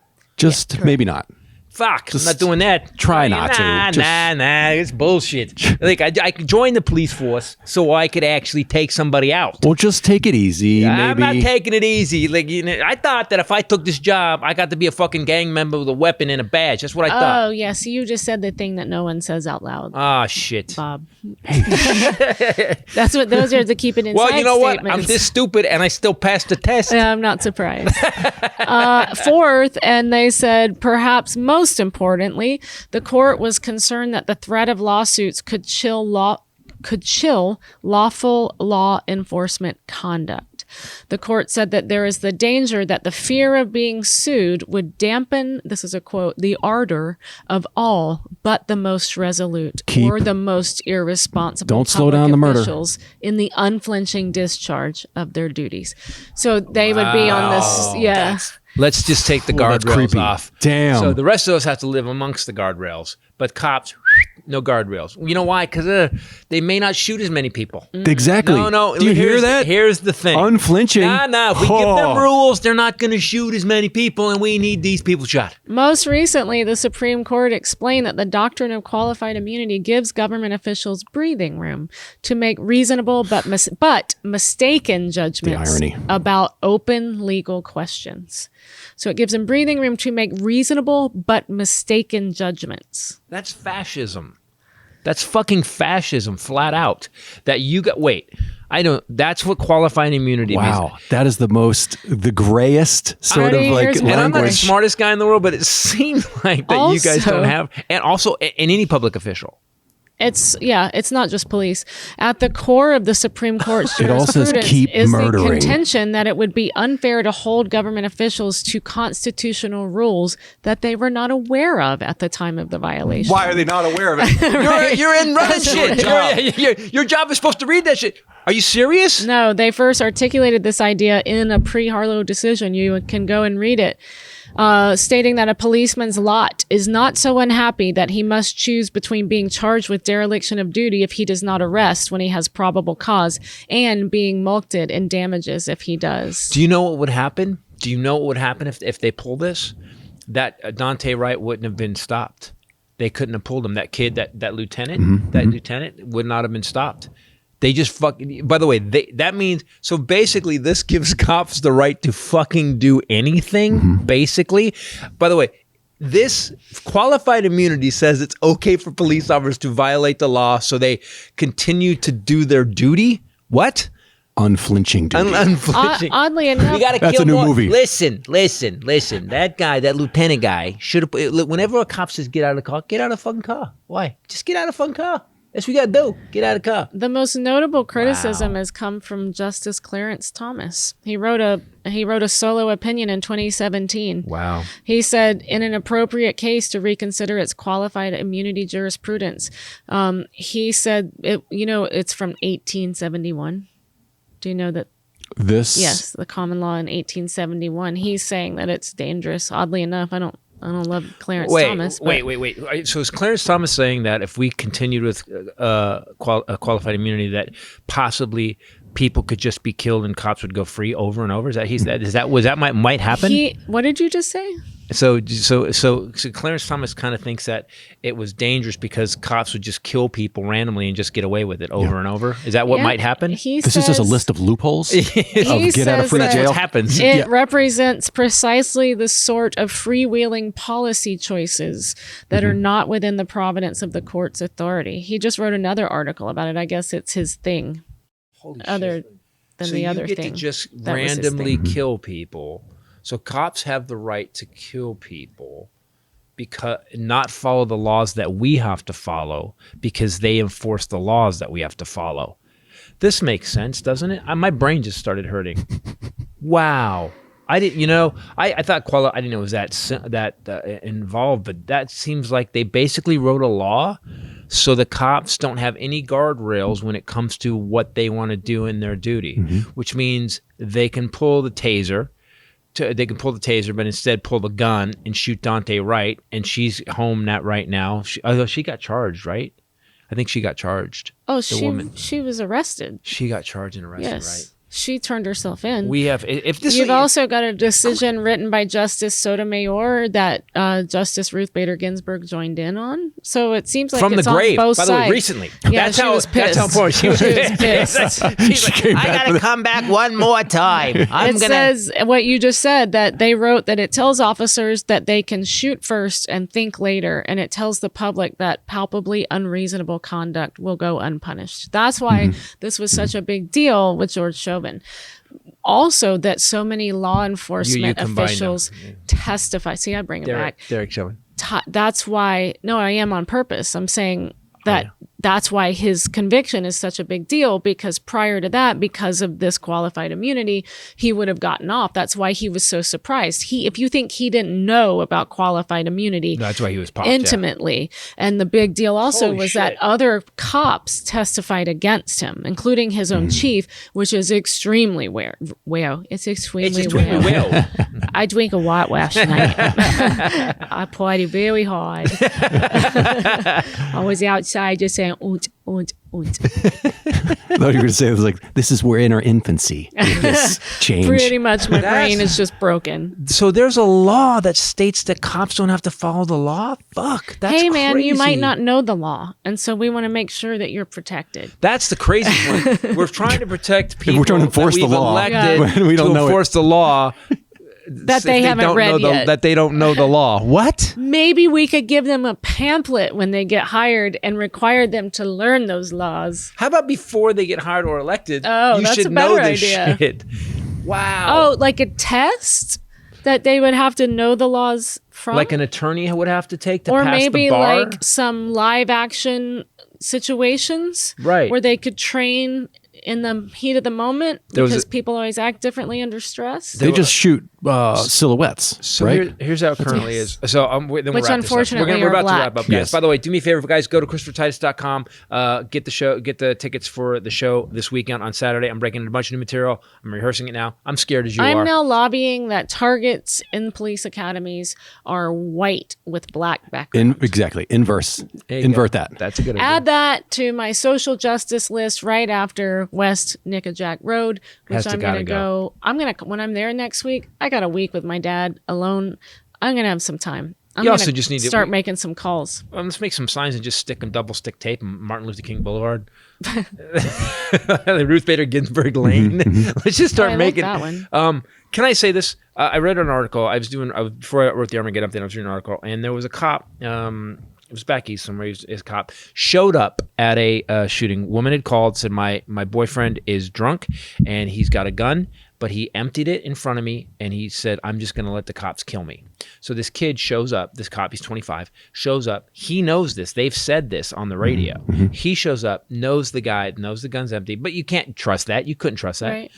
H: Maybe not.
A: Fuck, I'm not doing that.
H: Try not to.
A: Nah, it's bullshit. Like, I could join the police force so I could actually take somebody out.
H: Well, just take it easy.
A: I'm not taking it easy. Like, I thought that if I took this job, I got to be a fucking gang member with a weapon and a badge. That's what I thought.
G: Oh, yeah. So you just said the thing that no one says out loud.
A: Ah, shit.
G: Bob. Those are the keep it inside
A: Well, you know what?
G: statements.
A: I'm this stupid and I still passed the test.
G: I'm not surprised. Fourth, and they said perhaps most importantly, the court was concerned that the threat of lawsuits could chill lawful law enforcement conduct. The court said that there is the danger that the fear of being sued would dampen, this is a quote, the ardor of all but the most resolute or the most irresponsible
H: Don't slow down the murder
G: officials in the unflinching discharge of their duties. So they would be on this,
A: Let's just take the guardrails off.
H: Damn.
A: So the rest of us have to live amongst the guardrails. But cops, no guardrails. You know why? Because they may not shoot as many people.
H: Exactly.
A: No.
H: Do you hear that?
A: Here's the thing.
H: Unflinching.
A: Nah. If we give them rules, they're not going to shoot as many people, and we need these people shot.
G: Most recently, the Supreme Court explained that the doctrine of qualified immunity gives government officials breathing room to make reasonable but mistaken judgments about open legal questions. So it gives them breathing room to make reasonable but mistaken judgments.
A: That's fascism. That's fucking fascism, flat out. That you got. That's what qualified immunity means.
H: Wow, that is the grayest sort of like language.
A: And I'm not the smartest guy in the world, but it seems like that you guys don't have, and also in any public official.
G: It's not just police. At the core of the Supreme Court's
H: It all says
G: jurisprudence
H: keep
G: is
H: murdering.
G: the contention that it would be unfair to hold government officials to constitutional rules that they were not aware of at the time of the violation.
I: Why are they not aware of it?
A: You're in running shit. Your job is supposed to read that shit. Are you serious?
G: No, they first articulated this idea in a pre-Harlow decision. You can go and read it. Stating that a policeman's lot is not so unhappy that he must choose between being charged with dereliction of duty if he does not arrest when he has probable cause and being mulcted in damages if he does.
A: Do you know what would happen? Do you know what would happen if they pull this? That Dante Wright wouldn't have been stopped. They couldn't have pulled him. That kid, that lieutenant, lieutenant would not have been stopped. They just fucking, by the way, that means, so basically this gives cops the right to fucking do anything, basically. By the way, this qualified immunity says it's okay for police officers to violate the law so they continue to do their duty. What?
H: Unflinching duty.
A: Unflinching.
G: Oddly enough,
A: We gotta
H: That's
A: kill
H: a new
A: more.
H: movie.
A: Listen. That guy, that lieutenant guy, should have. Whenever a cop says get out of the car, get out of the fucking car. Why? Just get out of the fucking car. That's what you gotta do. Get out of the car.
G: the most notable criticism has come from Justice Clarence Thomas. He wrote a solo opinion in 2017.
A: Wow.
G: He said, in an appropriate case to reconsider its qualified immunity jurisprudence, he said, it's from 1871. Do you know that?
H: This?
G: Yes, the common law in 1871. He's saying that it's dangerous. Oddly enough, I don't love Clarence Thomas. but-
A: Wait. So is Clarence Thomas saying that if we continued with qualified immunity, that possibly people could just be killed and cops would go free over and over? Might happen?
G: What did you just say?
A: So Clarence Thomas kind of thinks that it was dangerous because cops would just kill people randomly and just get away with it over and over. Is that what
G: Yeah,
A: might happen?
H: This is just a list of loopholes of get out of
G: says
H: free
G: that-
H: jail.
A: What happens?
G: It represents precisely the sort of freewheeling policy choices that are not within the providence of the court's authority. He just wrote another article about it. I guess it's his thing.
A: Holy
G: Other
A: shit.
G: than
A: So
G: the
A: you
G: other
A: get
G: thing.
A: to just
G: That was his
A: randomly
G: thing.
A: kill people. So cops have the right to kill people because not follow the laws that we have to follow because they enforce the laws that we have to follow. This makes sense, doesn't it? My brain just started hurting. Wow. I didn't, I thought I didn't know it was that involved, but that seems like they basically wrote a law so the cops don't have any guardrails when it comes to what they want to do in their duty, which means they can pull the taser. They can pull the taser, but instead pull the gun and shoot Dante Wright, and she's home right now. She got charged, right? I think she got charged.
G: Oh,
A: woman.
G: she was arrested.
A: She got charged and arrested,
G: Yes.
A: right?
G: She turned herself in.
A: We have if this.
G: You've also got a decision written by Justice Sotomayor that Justice Ruth Bader Ginsburg joined in on. So it seems like
A: from
G: it's
A: the grave,
G: on both
A: by the way,
G: sides.
A: recently.
G: Yeah,
A: that's
G: she
A: how
G: was pissed.
A: That's how important she was.
G: pissed.
A: She's like, I gotta come back one more time.
G: It says what you just said, that they wrote that it tells officers that they can shoot first and think later, and it tells the public that palpably unreasonable conduct will go unpunished. That's why this was such a big deal with George Chauvin. Also, that so many law enforcement
A: combine them.
G: officials testify. See, I bring it back.
A: Derek Chauvin.
G: That's why. No, I am on purpose. I'm saying that that's why his conviction is such a big deal, because prior to that, because of this qualified immunity, he would have gotten off. That's why he was so surprised. If you think he didn't know about qualified immunity,
A: That's why he was popped.
G: intimately. And the big deal also
A: Holy
G: was
A: shit.
G: that other cops testified against him, including his own chief, which is extremely rare. Well, it's extremely rare. I drink a white last night. I party very hard. I was outside just saying, oont, oont, oont.
H: I thought you were going to say it was like, this is we're in our infancy. With this change.
G: Pretty much my brain is just broken.
A: So there's a law that states that cops don't have to follow the law? Fuck, that's
G: Hey, man, you might
A: crazy.
G: not know the law. And so we want to make sure that you're protected.
A: That's the crazy one. We're trying to protect people.
H: We're trying to enforce
A: that
H: the
A: we've
H: law.
A: elected
H: When we don't
A: to
H: know it.
A: enforce the law.
G: That they
A: if
G: haven't
A: don't
G: read
A: know
G: yet.
A: that they don't know the law. What?
G: Maybe we could give them a pamphlet when they get hired and require them to learn those laws.
A: How about before they get hired or elected?
G: Oh,
A: you
G: that's
A: should
G: a
A: know
G: better
A: this
G: idea.
A: shit. Wow.
G: Oh, like a test that they would have to know the laws from?
A: Like an attorney would have to take to
G: or
A: pass
G: maybe
A: the bar?
G: like some live action situations
A: Right.
G: where they could train in the heat of the moment because people always act differently under stress.
H: They just shoot silhouettes,
A: So
H: right?
A: here's how it currently is. So then we'll
G: Which
A: wrap this up.
G: unfortunately
A: We're
G: are
A: about to
G: black.
A: wrap up, guys.
H: Yes.
A: By the way, do me a favor, guys. Go to ChristopherTitus.com. Get the tickets for the show this weekend on Saturday. I'm breaking in a bunch of new material. I'm rehearsing it now. I'm scared as you
G: I'm
A: are.
G: now lobbying that targets in police academies are white with black background.
H: Exactly. Inverse.
A: There you
H: Invert
A: go.
H: that.
A: That's a good idea.
G: Add that to my social justice list right after West Nickajack Road,
A: Has
G: which
A: to
G: I'm going
A: gotta
G: to
A: go.
G: go. I'm going to, when I'm there next week, I got a week with my dad alone. I'm going to have some time. I'm
A: You
G: gonna
A: also just need to-
G: start making some calls.
A: Let's make some signs and just stick them double stick tape on Martin Luther King Boulevard. Ruth Bader Ginsburg Lane. Let's just start
G: I like
A: making
G: that one.
A: Can I say this? I read an article. Before I wrote the Armageddon update, I was reading an article, and there was a cop. It was back east somewhere. He was a cop. Showed up at a shooting. Woman had called, said my boyfriend is drunk and he's got a gun, but he emptied it in front of me and he said, I'm just going to let the cops kill me. So this kid shows up. This cop, he's 25, shows up. He knows this. They've said this on the radio. He shows up, knows the guy, knows the gun's empty, but you can't trust that. You couldn't trust that.
G: Right.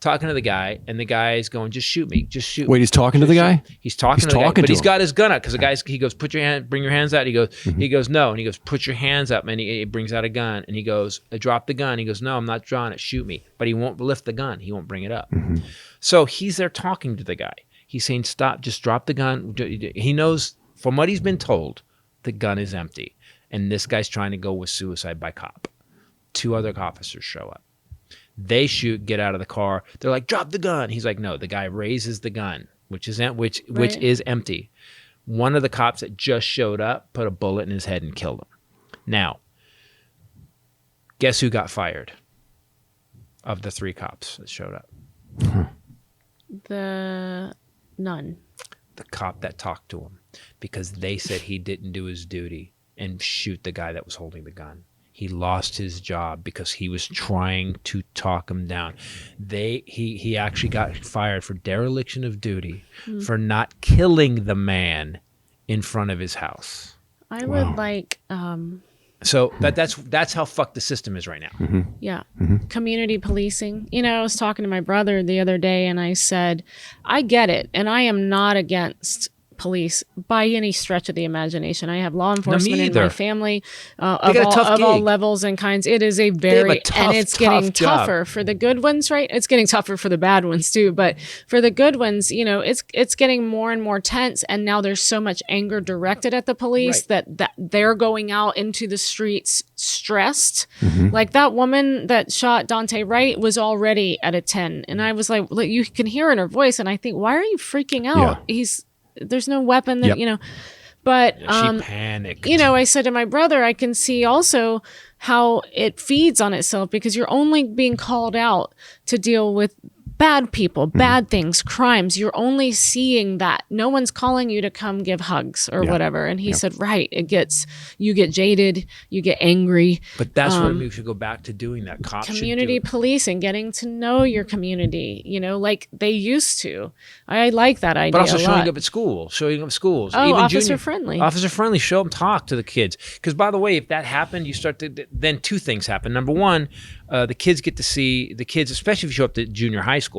A: Talking to the guy, and the guy's going, just shoot me, just shoot me.
H: Wait, he's talking to the guy?
A: He's talking to the guy,
H: talking
A: but
H: to
A: he's
H: him.
A: got his gun out because the guy's. He goes, bring your hands out. He goes, no, and he goes, put your hands up, and he brings out a gun, and he goes, drop the gun. He goes, no, I'm not drawing it. Shoot me, but he won't lift the gun. He won't bring it up. So he's there talking to the guy. He's saying, stop, just drop the gun. He knows from what he's been told, the gun is empty, and this guy's trying to go with suicide by cop. 2 other officers show up. They shoot, get out of the car. They're like, drop the gun. He's like, no. The guy raises the gun, which is empty. One of the cops that just showed up put a bullet in his head and killed him. Now, guess who got fired of the 3 cops that showed up?
G: None.
A: The cop that talked to him, because they said he didn't do his duty and shoot the guy that was holding the gun. He lost his job because he was trying to talk him down. He actually got fired for dereliction of duty for not killing the man in front of his house.
G: I would like,
A: So that's how fucked the system is right now.
G: yeah, community policing. You know, I was talking to my brother the other day and I said, I get it. And I am not against police by any stretch of the imagination. I have law enforcement in
A: either.
G: my family
A: got a tough
G: of all
A: gig.
G: levels and kinds. It is a
A: have
G: very
A: a tough,
G: and it's getting
A: tough job.
G: tougher for the good ones, right? It's getting tougher for the bad ones too, but for the good ones, you know, it's getting more and more tense, and now there's so much anger directed at the police that they're going out into the streets stressed. Like that woman that shot Dante Wright was already at a 10, and I was like, look, you can hear in her voice, and I think, why are you freaking out?
H: Yeah.
G: There's no weapon that,
H: Yep.
G: you know, but,
A: She panicked.
G: you know, I said to my brother, I can see also how it feeds on itself because you're only being called out to deal with bad people, bad things, crimes. You're only seeing that. No one's calling you to come give hugs or whatever. And he said, right, you get jaded, you get angry.
A: But that's what we should go back to doing. That cops should
G: Community
A: do it.
G: policing, getting to know your community, you know, like they used to. I like that idea.
A: But also
G: a
A: showing
G: lot.
A: up at school, showing up at schools.
G: Oh,
A: even
G: officer friendly.
A: Officer friendly. Show them, talk to the kids. Because by the way, if that happened, you start to, then 2 things happen. Number one, the kids get to see the kids, especially if you show up to junior high schools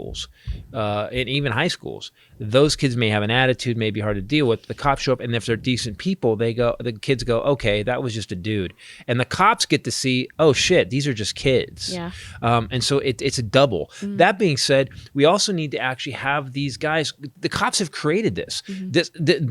A: and even high schools. Those kids may have an attitude, may be hard to deal with. The cops show up, and if they're decent people, the kids go, okay, that was just a dude. And the cops get to see, oh shit, these are just kids.
G: Yeah.
A: And so it's a double. That being said, we also need to actually have these guys. The cops have created this.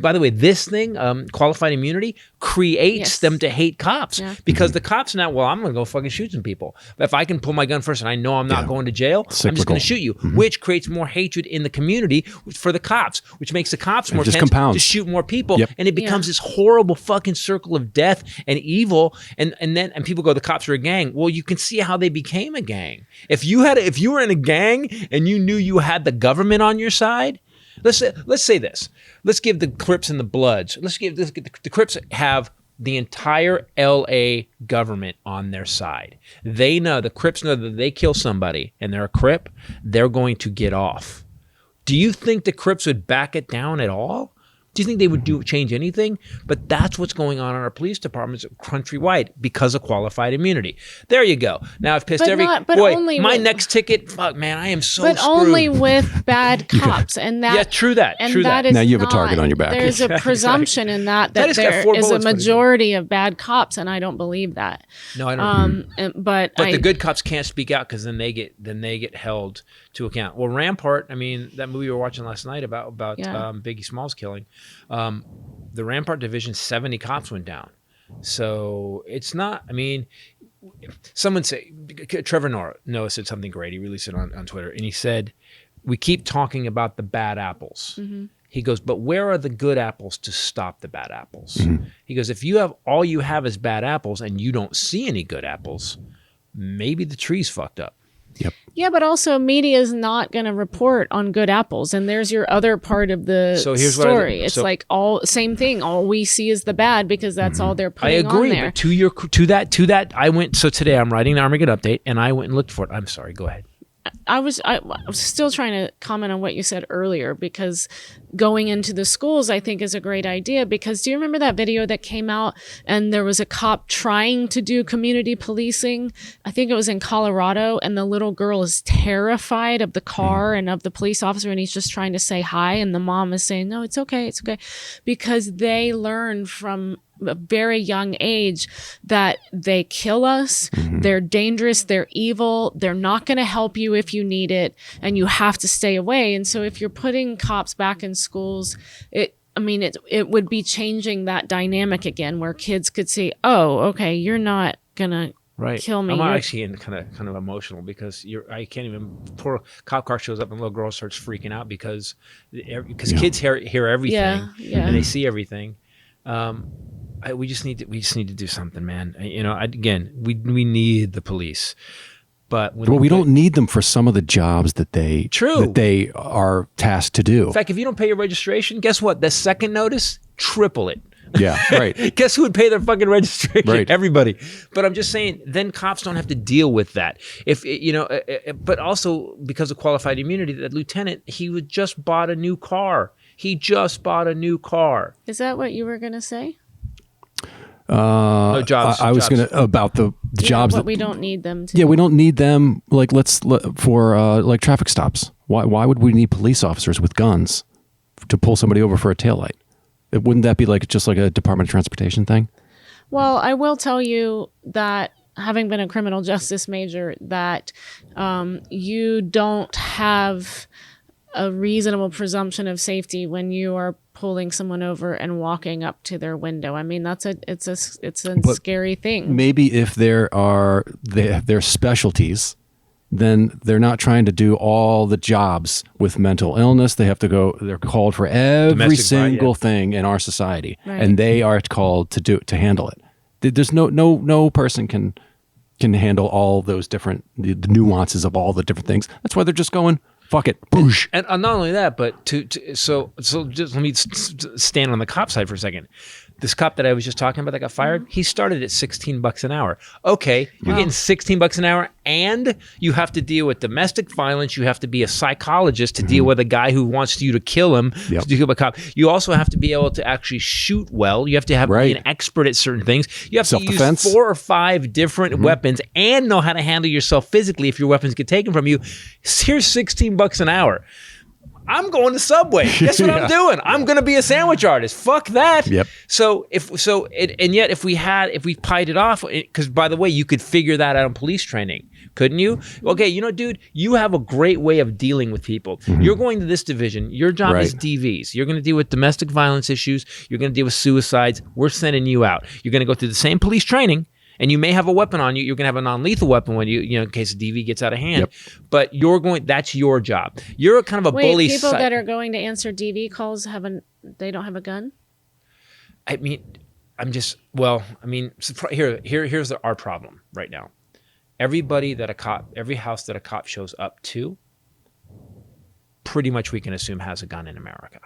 A: By the way, this thing, qualified immunity, creates them to hate cops because the cops now, well, I'm going to go fucking shoot some people. But if I can pull my gun first and I know I'm not going to jail, I'm just going to shoot you, which creates more hatred in the community for the cops, which makes the cops more
H: just
A: tense
H: compounds.
A: to shoot more people.
H: Yep.
A: And it becomes this horrible fucking circle of death and evil. And people go, the cops are a gang. Well, you can see how they became a gang. If you were in a gang and you knew you had the government on your side, let's say this. Let's give the Crips and the Bloods. The Crips have the entire LA government on their side. They know, the Crips know that they kill somebody and they're a Crip, they're going to get off. Do you think the Crips would back it down at all? Do you think they would change anything? But that's what's going on in our police departments countrywide because of qualified immunity. There you go. Now I've pissed my next ticket. Fuck, man, I am so
G: But
A: screwed.
G: only with bad cops, and that.
A: Yeah, true that.
G: And
A: true
G: that
A: that.
G: is
H: Now you have a
G: not-
H: target on your back.
G: There's a presumption in that
A: Titus got
G: there
A: 4
G: is a
A: bullets, but he's-
G: majority of bad cops, and I don't believe that.
A: No, I don't.
G: But
A: the good cops can't speak out because then they get held to account. Well, Rampart. I mean, that movie we were watching last night about Biggie Smalls killing. The Rampart Division, 70 cops went down. So it's not. I mean, someone say Trevor Noah said something great. He released it on Twitter, and he said, "We keep talking about the bad apples."
G: Mm-hmm.
A: He goes, "But where are the good apples to stop the bad apples?"
H: Mm-hmm.
A: He goes, "If you have all you have is bad apples, and you don't see any good apples, maybe the tree's fucked up."
H: Yep.
G: Yeah, but also media is not going to report on good apples, and there's your other part of the story. It's like same thing. All we see is the bad because that's all they're
A: I
G: putting on
A: agree,
G: there.
A: but to that, I went. So today I'm writing the Armageddon update, and I went and looked for it. I'm sorry. Go ahead.
G: I was still trying to comment on what you said earlier, because going into the schools, I think, is a great idea. Because do you remember that video that came out and there was a cop trying to do community policing? I think it was in Colorado, and the little girl is terrified of the car and of the police officer, and he's just trying to say hi, and the mom is saying, "No, it's okay, because they learn from a very young age that they kill us, they're dangerous, they're evil, they're not going to help you if you need it, and you have to stay away." And so if you're putting cops back in schools, it would be changing that dynamic again, where kids could see, "Oh, okay, you're not gonna kill me."
A: I'm actually kind of emotional because I can't even. Poor cop car shows up and the little girl starts freaking out because kids hear everything and they see everything. We just need to do something, man. We need the police, but
H: we don't need them for some of the jobs that they are tasked to do.
A: In fact, if you don't pay your registration, guess what? The second notice, triple it.
H: Yeah, right.
A: Guess who would pay their fucking registration?
H: Right.
A: Everybody. But I'm just saying, then cops don't have to deal with that. But also because of qualified immunity, that lieutenant, he just bought a new car. Is
G: that what you were gonna say?
A: No jobs.
H: I was going to about the jobs that
G: we don't need them to.
H: Yeah, we don't need them. Like for traffic stops. Why would we need police officers with guns to pull somebody over for a taillight? Wouldn't that be just like a Department of Transportation thing?
G: Well, I will tell you that, having been a criminal justice major, that you don't have a reasonable presumption of safety when you are pulling someone over and walking up to their window. I mean, it's a scary thing.
H: Maybe if they have their specialties, then they're not trying to do all the jobs with mental illness. They have to go. They're called for every single thing in our society, and they are called to handle it. There's no person can handle all those different the nuances of all the different things. That's why they're just going, fuck it, boosh.
A: And not only that, but so just let me stand on the cop side for a second. This cop that I was just talking about that got fired, he started at $16 an hour. Okay, you're getting $16 an hour, and you have to deal with domestic violence. You have to be a psychologist to deal with a guy who wants you to kill him.
H: Yep.
A: To deal with a cop. You also have to be able to actually shoot well. You have to be an expert at certain things. You have to use 4 or 5 different weapons and know how to handle yourself physically if your weapons get taken from you. Here's $16 an hour. I'm going to Subway. Guess what I'm doing? I'm going to be a sandwich artist. Fuck that.
H: Yep.
A: Yet if we pied it off, because by the way, you could figure that out in police training, couldn't you? Okay, dude, you have a great way of dealing with people. You're going to this division. Your job is DVs. You're going to deal with domestic violence issues. You're going to deal with suicides. We're sending you out. You're going to go through the same police training. And you may have a weapon on you. You're going to have a non-lethal weapon when in case a DV gets out of hand. Yep. But that's your job. You're a kind of a bully.
G: People that are going to answer DV calls they don't have a gun?
A: I mean, here's our problem right now. Every house that a cop shows up to, pretty much we can assume has a gun in America.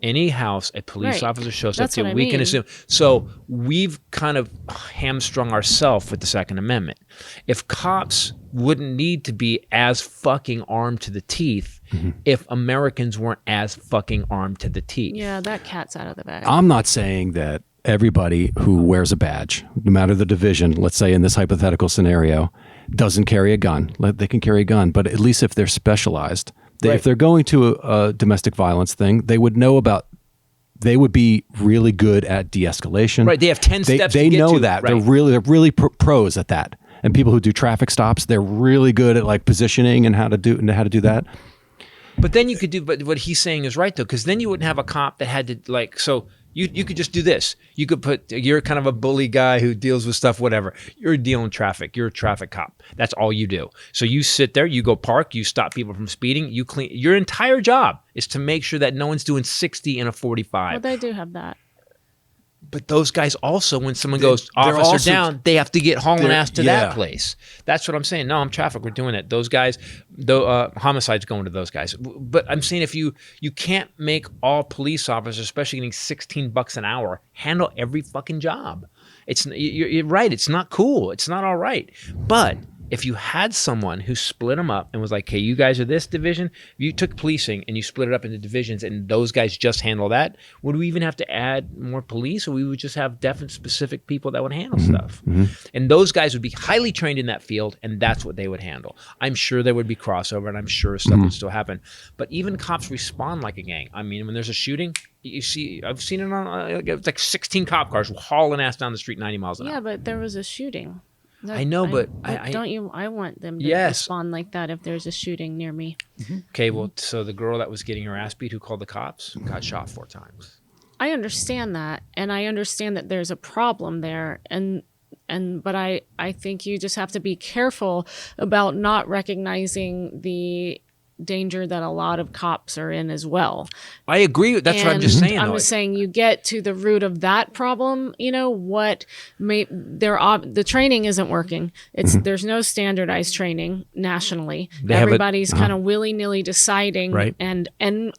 A: any house a police
G: Right.
A: officer shows
G: That's
A: up to,
G: what I
A: we can
G: mean.
A: assume. So we've kind of hamstrung ourselves with the Second Amendment. If cops wouldn't need to be as fucking armed to the teeth if Americans weren't as fucking armed to the teeth.
G: Yeah, that cat's out of the bag.
H: I'm not saying that everybody who wears a badge, no matter the division, let's say in this hypothetical scenario, doesn't carry a gun. They can carry a gun, but at least if they're specialized, if they're going to a domestic violence thing, they would know about. They would be really good at de-escalation.
A: Right, they have 10 steps
H: They
A: to get
H: know
A: to.
H: that.
A: Right.
H: They're really pros at that. And people who do traffic stops, they're really good at like positioning and how to do that.
A: But then you could do, but what he's saying is right though, because then you wouldn't have a cop that had to like, so you could just do this. You could put, you're kind of a bully guy who deals with stuff, whatever. You're dealing traffic. You're a traffic cop. That's all you do. So you sit there, you go park, you stop people from speeding, you clean. Your entire job is to make sure that no one's doing 60 in a 45.
G: Well, they do have that.
A: But those guys also, when someone goes officer
F: also-
A: down, they have to get hauling
F: they're-
A: ass to
F: yeah.
A: that place. That's what I'm saying. No, I'm traffic. We're doing it. Those guys, homicide's going to those guys. But I'm saying if you can't make all police officers, especially getting $16 an hour, handle every fucking job. You're right. It's not cool. It's not all right. But if you had someone who split them up and was like, hey, you guys are this division, you took policing and you split it up into divisions and those guys just handle that, would we even have to add more police, or we would just have definite specific people that would handle stuff? And those guys would be highly trained in that field, and that's what they would handle. I'm sure there would be crossover, and I'm sure stuff would still happen. But even cops respond like a gang. I mean, when there's a shooting, you see, I've seen it on like 16 cop cars hauling ass down the street 90 miles an hour.
G: Yeah, but there was a shooting.
A: I know, but I
G: don't you? I want them to
A: Yes.
G: respond like that if there's a shooting near me.
A: Okay, well, so the girl that was getting her ass beat who called the cops got shot 4 times.
G: I understand that, and I understand that there's a problem there, but I think you just have to be careful about not recognizing the danger that a lot of cops are in as well.
A: I agree. That's what I'm just saying.
G: I'm
A: though.
G: just saying you get to the root of that problem. You know what? The training isn't working. There's no standardized training nationally. Everybody's kind of willy-nilly deciding.
A: Right.
G: And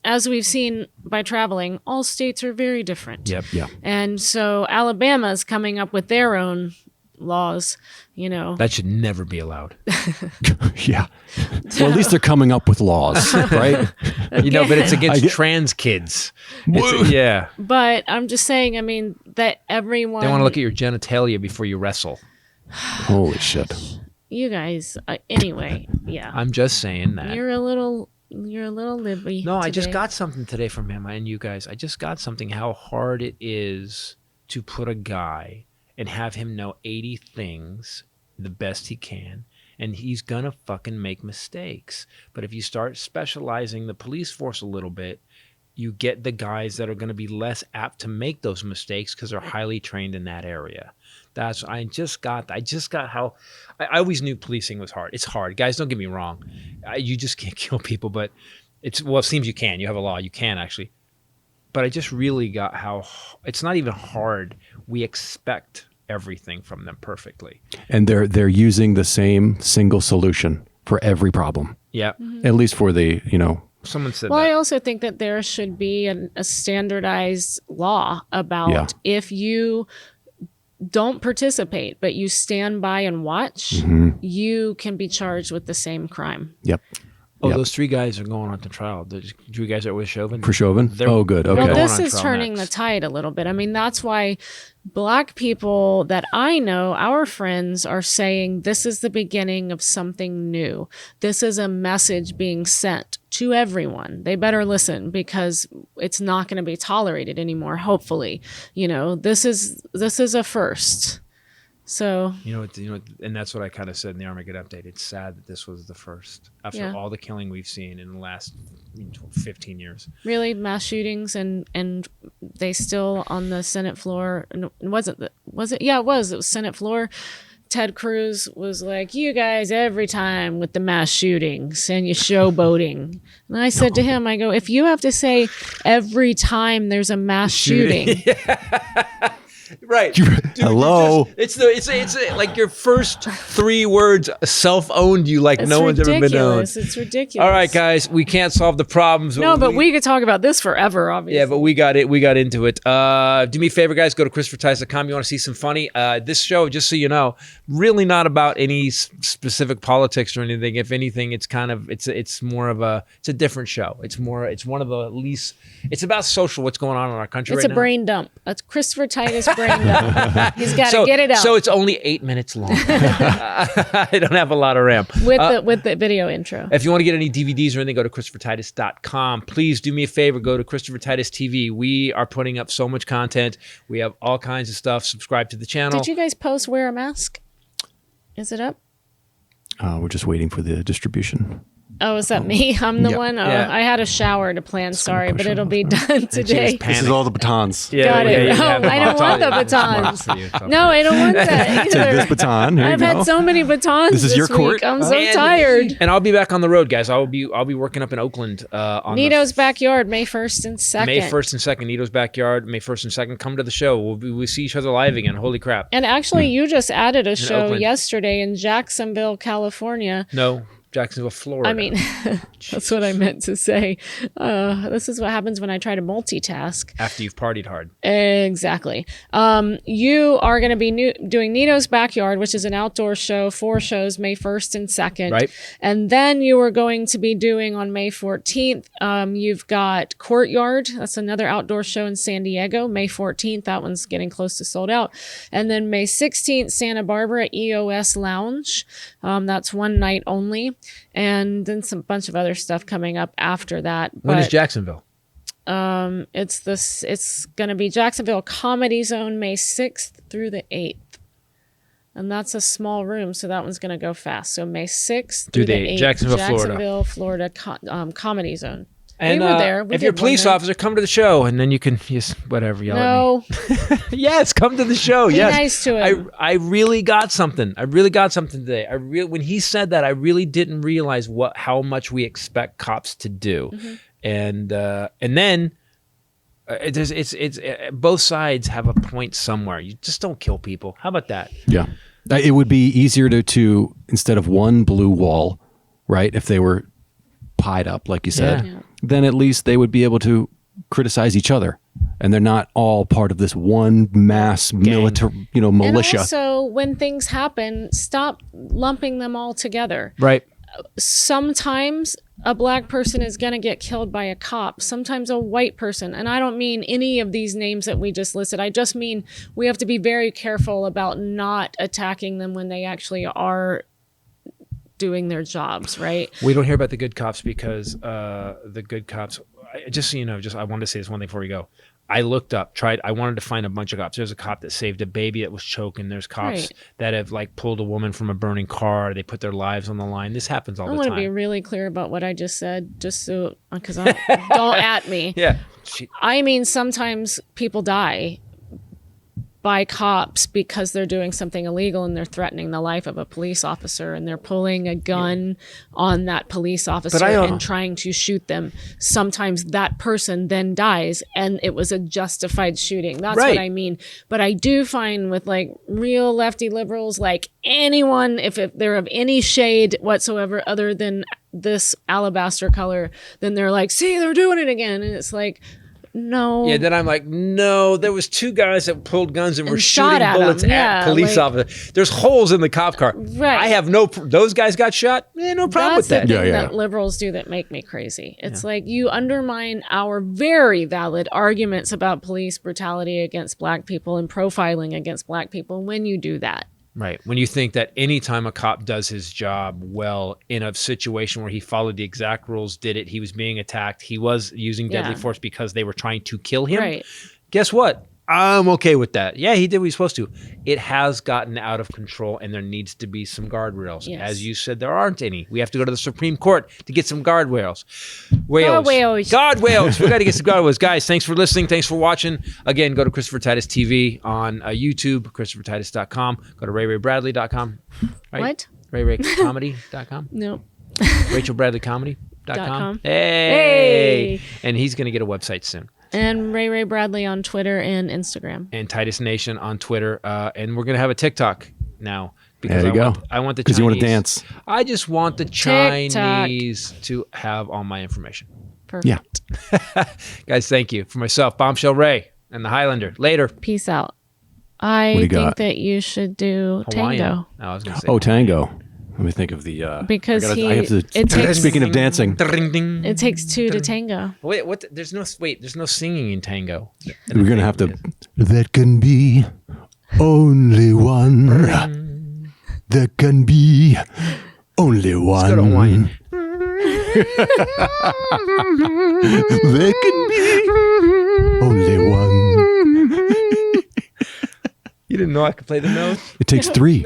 G: as we've seen by traveling, all states are very different.
A: Yep.
H: Yeah.
G: And so Alabama's coming up with their own laws. You know.
A: That should never be allowed.
H: Yeah. Well, at least they're coming up with laws, right?
A: You know, but it's against trans kids. Yeah.
G: But I'm just saying, I mean, that everyone.
A: They want to look at your genitalia before you wrestle.
H: Holy shit.
G: You guys, anyway, yeah.
A: I'm just saying that.
G: You're a little libby.
A: No, I just
G: today.
A: got something today from him and you guys. I just got something how hard it is to put a guy and have him know 80 things the best he can. And he's going to fucking make mistakes. But if you start specializing the police force a little bit, you get the guys that are going to be less apt to make those mistakes because they're highly trained in that area. I just got how I always knew policing was hard. It's hard. Guys, don't get me wrong. You just can't kill people, but it seems you can. You have a law. You can actually. But I just really got how it's not even hard. We expect everything from them perfectly.
H: And they're using the same single solution for every problem.
A: Yeah.
H: At least for the,
A: Someone said
G: Well, I
A: that.
G: also think that there should be a standardized law about if you don't participate, but you stand by and watch, you can be charged with the same crime.
H: Yep.
A: Oh,
H: Yep.
A: those 3 guys are going on to trial. The 3 guys that were with Chauvin?
H: For Chauvin? Oh, good. Okay.
G: Well,
A: Going
G: this
A: on
G: is
A: trial
G: turning
A: next.
G: the tide a little bit. I mean, that's why Black people that I know, our friends, are saying this is the beginning of something new. This is a message being sent to everyone. They better listen because it's not going to be tolerated anymore, hopefully. This is a first. So
A: and that's what I kind of said in the Armageddon update. It's sad that this was the first after all the killing we've seen in the last 15 years.
G: really, mass shootings and they still on the Senate floor. Was it? Yeah, it was. It was Senate floor. Ted Cruz was like, you guys every time with the mass shootings and you showboating. And I said to him, I go, if you have to say every time there's a mass shooting,
A: Right. Dude,
H: Hello.
A: it's like your first 3 words self-owned you like
G: It's
A: no one's ever been known.
G: It's ridiculous.
A: All right, guys, we can't solve the problems.
G: No, but we could talk about this forever, obviously.
A: Yeah, but we got it. We got into it. Do me a favor, guys. Go to ChristopherTitus.com. You want to see some funny? This show, just so you know, really not about any specific politics or anything. If anything, it's kind of it's more of a different show. It's one of the least. It's about social. What's going on in our country
G: It's
A: right
G: a
A: now.
G: brain dump. It's Christopher Titus brain dump. He's got to get it out.
A: So it's only 8 minutes long. I don't have a lot of RAM.
G: With the video intro.
A: If you want to get any DVDs or anything, go to ChristopherTitus.com. Please do me a favor. Go to Christopher Titus TV. We are putting up so much content. We have all kinds of stuff. Subscribe to the channel.
G: Did you guys post wear a mask? Is it up?
H: We're just waiting for the distribution.
G: Oh, is that me? I'm the
H: Yep.
G: one? Oh,
A: Yeah.
G: I had a shower to plan. Sorry, but it'll be done today.
H: This is all the batons.
G: Got it.
A: you
G: Oh,
A: have
G: I don't want the batons. No, I don't want that
H: Take
G: either.
H: this baton. Here
G: I've
H: you go.
G: had so many batons
H: This is your
G: week.
H: court.
G: I'm so
A: And-
G: tired.
A: And I'll be back on the road, guys. I'll be working up in Oakland on
G: Nito's backyard, May 1st and 2nd.
A: May 1st and 2nd. Nito's backyard, May 1st and 2nd. Come to the show. We'll see each other live again. Holy crap.
G: And actually, you just added a show
A: Oakland.
G: yesterday in Jacksonville, California.
A: No, Jacksonville, Florida.
G: I mean, that's what I meant to say. This is what happens when I try to multitask.
A: After you've partied hard.
G: Exactly. You are going to be doing Nito's Backyard, which is an outdoor show, 4 shows, May 1st and 2nd.
A: Right.
G: And then you are going to be doing on May 14th, you've got Courtyard. That's another outdoor show in San Diego, May 14th. That one's getting close to sold out. And then May 16th, Santa Barbara EOS Lounge. That's one night only. And then some bunch of other stuff coming up after that.
A: When is
G: But,
A: Jacksonville?
G: It's going to be Jacksonville Comedy Zone, May 6th through the 8th. And that's a small room, so that one's going to go fast. So May 6th through the 8th.
A: Jacksonville,
G: Florida Comedy Zone.
A: And
G: we were there. We
A: if you're a
G: did
A: police
G: one night.
A: officer, come to the show, and then you can just whatever yell at me.
G: No,
A: Yes, come to the show.
G: be
A: Yes,
G: nice to him.
A: I really got something. I really got something today. When he said that, I really didn't realize how much we expect cops to do, and then it's both sides have a point somewhere. You just don't kill people. How about that?
H: Yeah. It would be easier to instead of one blue wall, right? If they were pied up, like you said,
G: Yeah.
H: then at least they would be able to criticize each other. And they're not all part of this one mass military, militia.
G: And also, when things happen, stop lumping them all together.
A: Right.
G: Sometimes a black person is going to get killed by a cop, sometimes a white person. And I don't mean any of these names that we just listed. I just mean we have to be very careful about not attacking them when they actually are doing their jobs, right?
A: We don't hear about the good cops because the good cops. Just so you know, I wanted to say this one thing before we go. I looked up, I wanted to find a bunch of cops. There's a cop that saved a baby that was choking. There's cops
G: Right.
A: that have pulled a woman from a burning car. They put their lives on the line. This happens all
G: I
A: the
G: want
A: time.
G: to be really clear about what I just said, just so, because don't at me.
A: Yeah.
G: I mean, sometimes people die by cops because they're doing something illegal and they're threatening the life of a police officer and they're pulling a gun on that police officer and trying to shoot them. Sometimes that person then dies and it was a justified shooting. That's
A: Right.
G: what I mean. But I do find with real lefty liberals, anyone, if they're of any shade whatsoever other than this alabaster color, then they're see, they're doing it again. And it's no.
A: Yeah, then I'm no, there was 2 guys that pulled guns and were
G: shot
A: shooting
G: at
A: bullets
G: them.
A: at
G: Yeah,
A: police officers. There's holes in the cop car.
G: Right.
A: I have those guys got shot. No problem with
G: That's
A: that.
G: the thing that liberals do that make me crazy. It's you undermine our very valid arguments about police brutality against black people and profiling against black people when you do that.
A: Right. When you think that anytime a cop does his job well in a situation where he followed the exact rules, did it, he was being attacked, he was using deadly force because they were trying to kill him.
G: Right.
A: Guess what? I'm okay with that. Yeah, he did what he was supposed to. It has gotten out of control and there needs to be some guardrails.
G: Yes.
A: As you said, there aren't any. We have to go to the Supreme Court to get some guardrails. Guardrails. We got to get some guardrails. Guys, thanks for listening. Thanks for watching. Again, go to Christopher Titus TV on YouTube, ChristopherTitus.com. Go to RayRayBradley.com. Right?
G: What?
A: RayRayComedy.com.
G: No.
A: RachelBradleyComedy.com.
G: .com.
A: Hey. And he's going to get a website soon.
G: And Ray Bradley on Twitter and Instagram.
A: And Titus Nation on Twitter. And we're going to have a TikTok now. Because
H: There you go.
A: I want the Chinese.
H: Because you want to dance.
A: I just want the
G: TikTok.
A: Chinese to have all my information.
G: Perfect.
H: Yeah.
A: Guys, thank you. For myself, Bombshell Ray and the Hylinder. Later.
G: Peace out.
H: What do
G: I
H: you
G: think
H: got?
G: that you should do
A: Hawaiian.
G: tango.
A: Oh, I was going to say.
H: Oh, tango. Let me think of the.
G: Because
H: I have to.
G: it takes-
H: Speaking of dancing,
A: Ding, ding.
G: It takes two to tango.
A: Wait, what? There's no singing in tango.
H: we're gonna have to. There can be only one. There can be only one.
A: Let's go to Hawaiian.
H: There can be only one.
A: You didn't know I could play the notes?
H: It takes three.